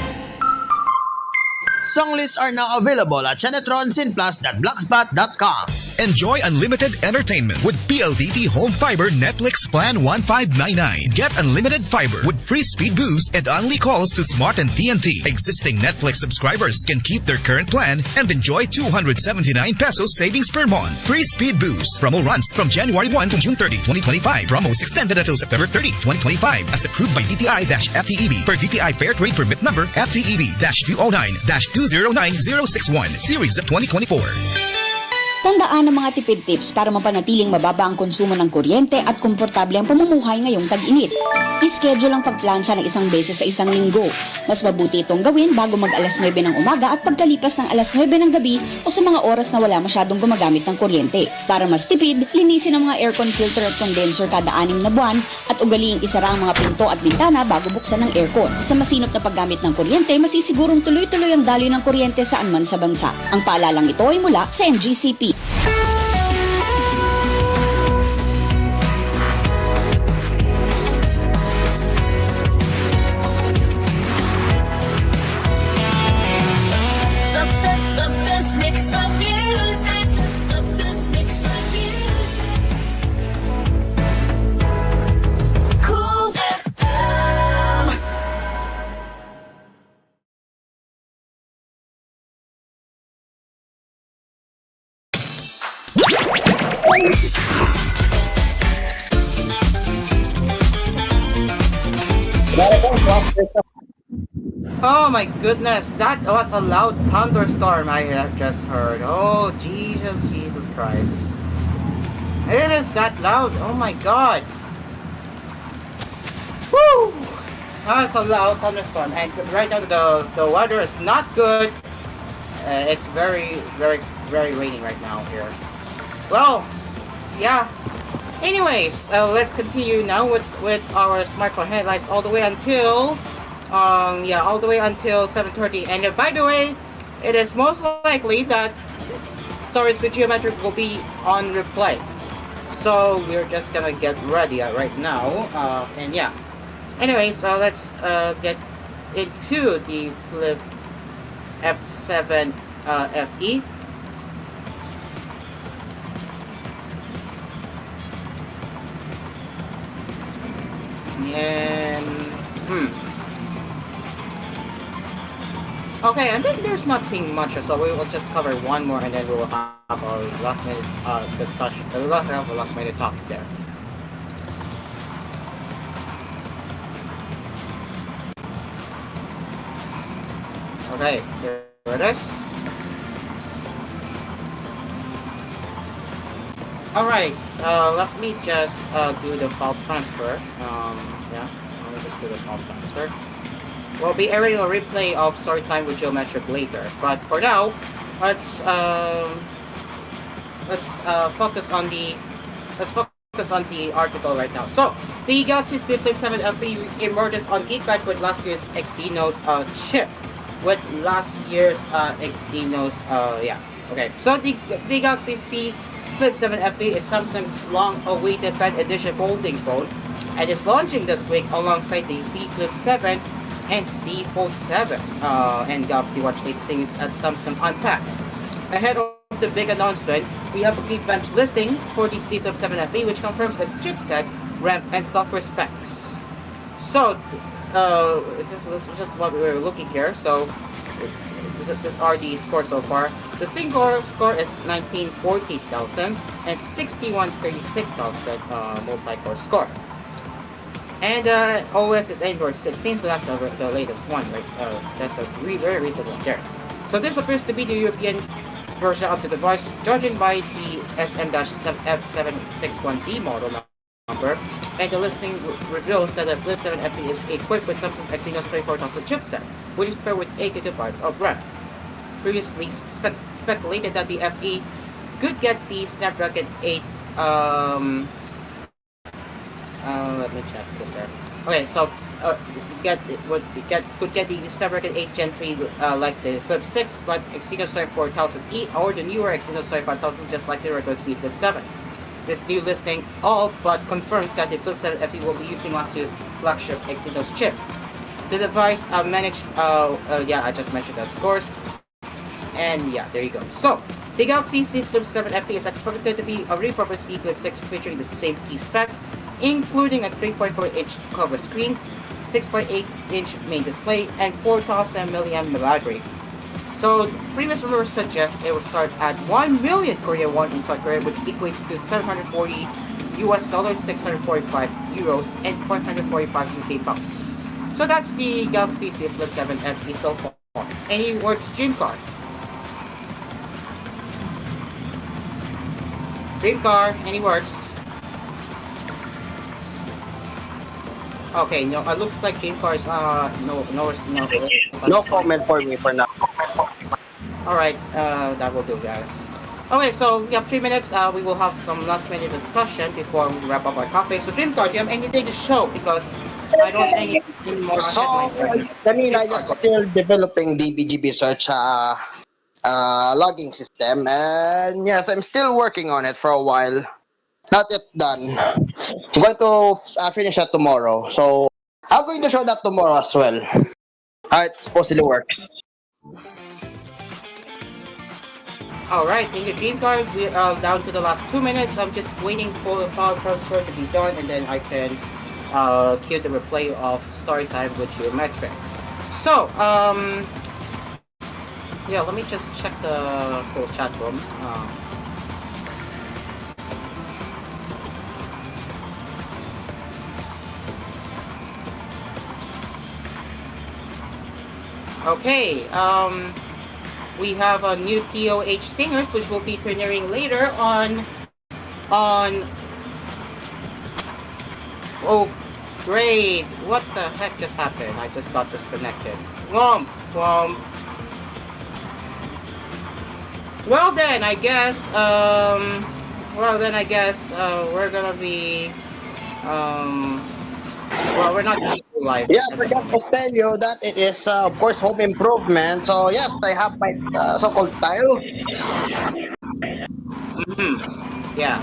Song lists are now available at shanetronsinplus.blogspot.com. Enjoy unlimited entertainment with PLDT Home Fiber Netflix Plan 1599. Get unlimited fiber with free speed boost and only calls to Smart and TNT. Existing Netflix subscribers can keep their current plan and enjoy 279 pesos savings per month. Free speed boost. Promo runs from January 1 to June 30, 2025. Promos extended until September 30, 2025. As approved by DTI-FTEB per DTI Fair Trade Permit Number FTEB-209-209061 Series of 2024. Tandaan ang mga tipid tips para mapanatiling mababa ang konsumo ng kuryente at komportable ang pamumuhay ngayong tag-init. I-schedule ang pagplansya ng isang beses sa isang linggo. Mas mabuti itong gawin bago mag alas 9 ng umaga at pagkalipas ng alas 9 ng gabi o sa mga oras na wala masyadong gumagamit ng kuryente. Para mas tipid, linisin ang mga aircon filter at condenser kada 6 na buwan at ugaliing isara ang mga pinto at bintana bago buksan ng aircon. Sa masinop na paggamit ng kuryente, masisigurong tuloy-tuloy ang daloy ng kuryente saan man sa bansa. Ang paalalang ito ay mula sa MGCP. The best mix of music. The best mix of music. Cool FM. Oh my goodness, that was a loud thunderstorm I have just heard. Oh Jesus Christ. It is that loud, oh my god. Woo! That's a loud thunderstorm and right now the weather is not good. It's very raining right now here. Well, yeah. Anyways, let's continue now with our smartphone headlights all the way until all the way until 7:30. And by the way, it is most likely that Stories to Geometric will be on replay. So we're just gonna get ready right now. And yeah. Anyways, let's get into the Flip F7 FE. And okay, I think there's nothing much, so we will just cover one more and then we will have our last minute discussion. We'll have a last minute talk there. Okay, here it is. Alright, let me just do the file transfer. Yeah, let me just do the file transfer. We'll be airing a replay of Story Time with Geometric later. But for now, let's focus on the article right now. So the Galaxy Z Flip 7 FE emerges on Geekbench with last year's Exynos chip. With last year's Exynos, yeah. Okay, so the Galaxy Z Flip 7 FE is Samsung's long-awaited fan edition folding phone, and is launching this week alongside the Z Flip 7 and Z Fold 7 and Galaxy Watch 8 series at Samsung Unpacked. Ahead of the big announcement, we have a Geekbench listing for the Z Flip 7 FE, which confirms its chipset, RAM, and software specs. So, this was just what we were looking here. So, these are the scores so far. The single score is 1940,000 and 6136,000 multi-core score. And OS is Android 16, so that's the latest one, right? That's a very recent one there. So this appears to be the European version of the device, judging by the SM-F761B model number, and the listing reveals that the Flip 7 FE is equipped with Samsung's Exynos 24000 chipset, which is paired with 8 GB of RAM. Previously speculated that the FE could get the Snapdragon 8 let me check this there. Okay, so could get the Snapdragon 8 Gen 3 like the Flip 6, but Exynos 24000E or the newer Exynos 25000 just like the regular Z Flip 7. This new listing all but confirms that the Flip 7 FE will be using last year's flagship Exynos chip. The device managed, yeah, I just mentioned the scores. And yeah, there you go. So, the Galaxy Z Flip 7 FE is expected to be a repurposed Z Flip 6 featuring the same key specs, including a 3.4-inch cover screen, 6.8-inch main display, and 4,000 mAh battery. So, previous rumors suggest it will start at 1 million Korean won in South Korea, which equates to $740 US dollars, 645 euros, and 445 UK pounds. So that's the Galaxy Z Flip 7 FE so far. Any words, Dreamcar? Dreamcar, any words? Okay, no, it looks like Dreamcar's no comment for me for now. Alright, that will do, guys. Okay, so we have 3 minutes. We will have some last minute discussion before we wrap up our topic. So Dreamcar, do you have anything to show? Because I don't have any more So, headlines right I mean, I just still developing the BGB search logging system, and yes, I'm still working on it for a while. Not yet done. I'm going to finish that tomorrow, so I'm going to show that tomorrow as well. How it supposedly works. Alright, in your Dreamcar, we are down to the last 2 minutes. I'm just waiting for the file transfer to be done, and then I can cue the replay of Story Time with Geometric. So, yeah, let me just check the whole chat room. Okay, we have a new TOH Stingers, which will be premiering later on. Oh, great! What the heck just happened? I just got disconnected. Well then, I guess. We're gonna be. Well, we're not live. Yeah, I forgot to tell you that it is, of course, home improvement. So yes, I have my so-called tiles. Yeah.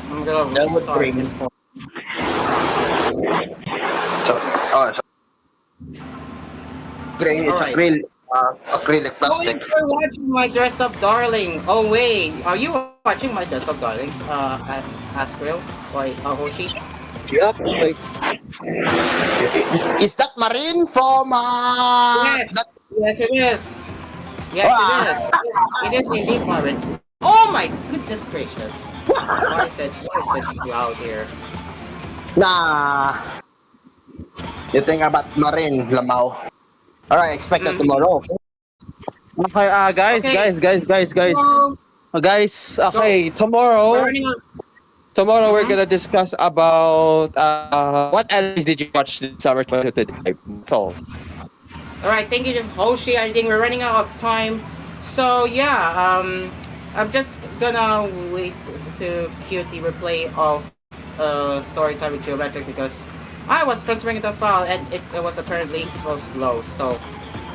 I'm gonna restart it for. So, grain, it's acrylic plastic. Oh, you're watching my dress up darling. Oh wait, are you watching my dress up darling? At Asphere or Hoshi? Yep. Is that Marine from Yes, it is. Yes, it is indeed Marine. Oh my goodness gracious! Why is it out here? Nah. You think about Marine, Lamau. Alright, expect that tomorrow. Okay, guys. Okay. Guys, okay, tomorrow. Tomorrow we're gonna discuss about what animes did you watch this summer 2025. That's all. All right, thank you, Hoshi. I think we're running out of time. So yeah, I'm just gonna wait to cue the replay of story time with geometric because I was transferring the file and it was apparently so slow. So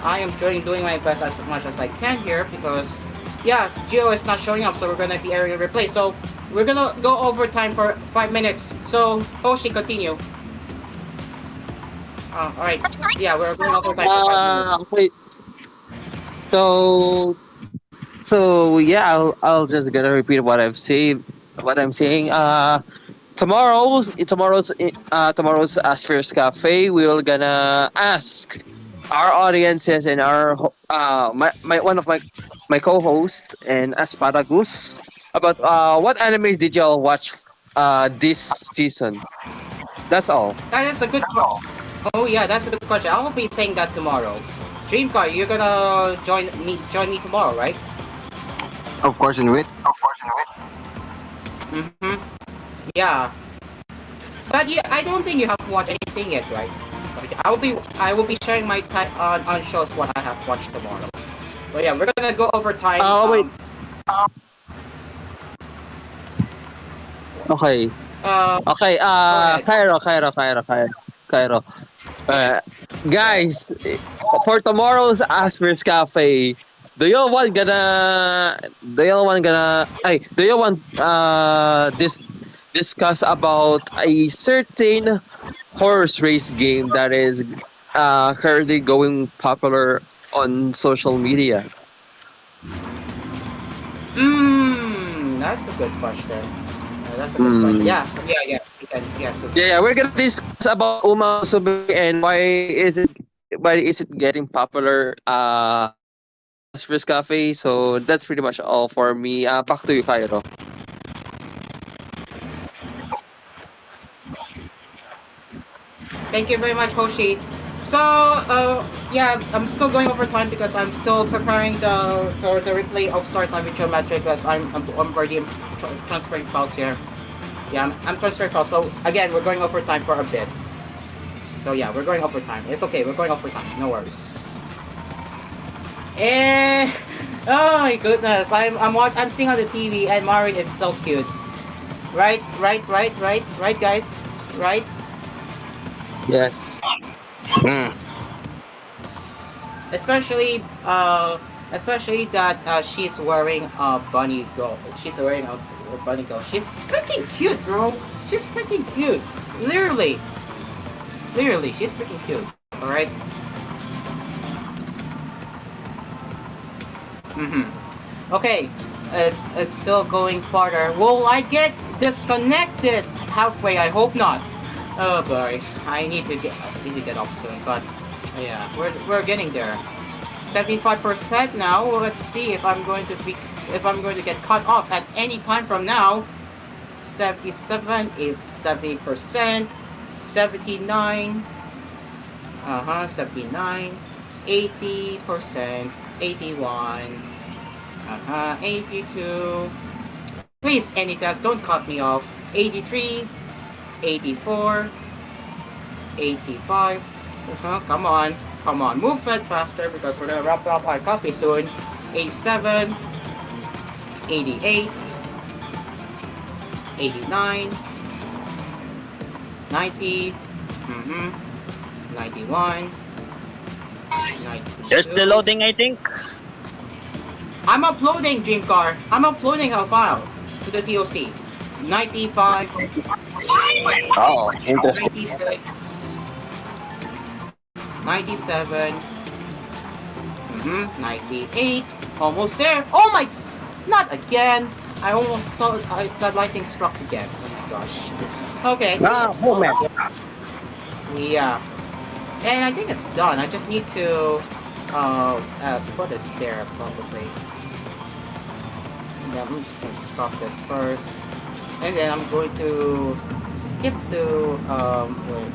I am doing my best as much as I can here because yeah, Geo is not showing up, so we're gonna be airing a replay. So we're gonna go over time for 5 minutes. So Hoshi, continue. Alright. Yeah, we're going over time for 5 minutes. Okay. So yeah, I'll just gonna repeat what I've said. What I'm saying. Tomorrow's Asphere's Cafe. We will gonna ask our audiences and our my one of my co-host and Asparagus about what anime did y'all watch this season. That's all. That's a good question. Oh yeah, that's a good question. I will be saying that tomorrow. Dreamcar, you're gonna join me tomorrow, right? Of course, in which. Mm-hmm. Yeah. But yeah, I don't think you have watched anything yet, right? I will be sharing my time on shows what I have watched tomorrow. But yeah, we're gonna go over time. Oh wait. Okay. Okay. Cairo. Uh, Guys, for tomorrow's Aspers Cafe, do you want discuss about a certain horse race game that is currently going popular on social media? That's a good question. That's a good question. Yeah. We can, yes. Yeah, we're gonna discuss about Uma Musume and why is it getting popular Aspers Cafe. So that's pretty much all for me. Back to you, Cairo. Thank you very much, Hoshi. So, yeah, I'm still going over time because I'm still preparing for the replay of Start Time with Geometric because I'm already transferring files here. Yeah, I'm transferring files. So again, we're going over time for a bit. So yeah, we're going over time. It's okay. We're going over time. No worries. Eh, oh my goodness! I'm seeing on the TV and Marin is so cute. Right, guys. Right. Yes. Especially that she's wearing a bunny girl. She's wearing a bunny girl. She's freaking cute, bro. She's freaking cute. Literally, she's freaking cute. All right. Okay, it's still going farther. Will I get disconnected halfway? I hope not. Oh boy, I need to get off soon. But yeah, we're getting there. 75% now. Well, let's see if I'm going to get cut off at any time from now. 77 is 70%. 79. 79. 80%. 81. 82. Please, any test, don't cut me off. 83. 84. 85. Come on, move it faster because we're gonna wrap up our coffee soon. 87, 88, 89, 90, 91, 92. There's the loading, I think. I'm uploading, Dreamcar. I'm uploading a file to the TOC. 95. Oh, interesting. 96. 97. 98. Almost there. Oh my! Not again. I almost saw that lightning struck again. Oh my gosh. Okay. Oh man. Yeah. And I think it's done. I just need to put it there probably. Yeah, I'm just gonna stop this first. And then I'm going to skip to wait.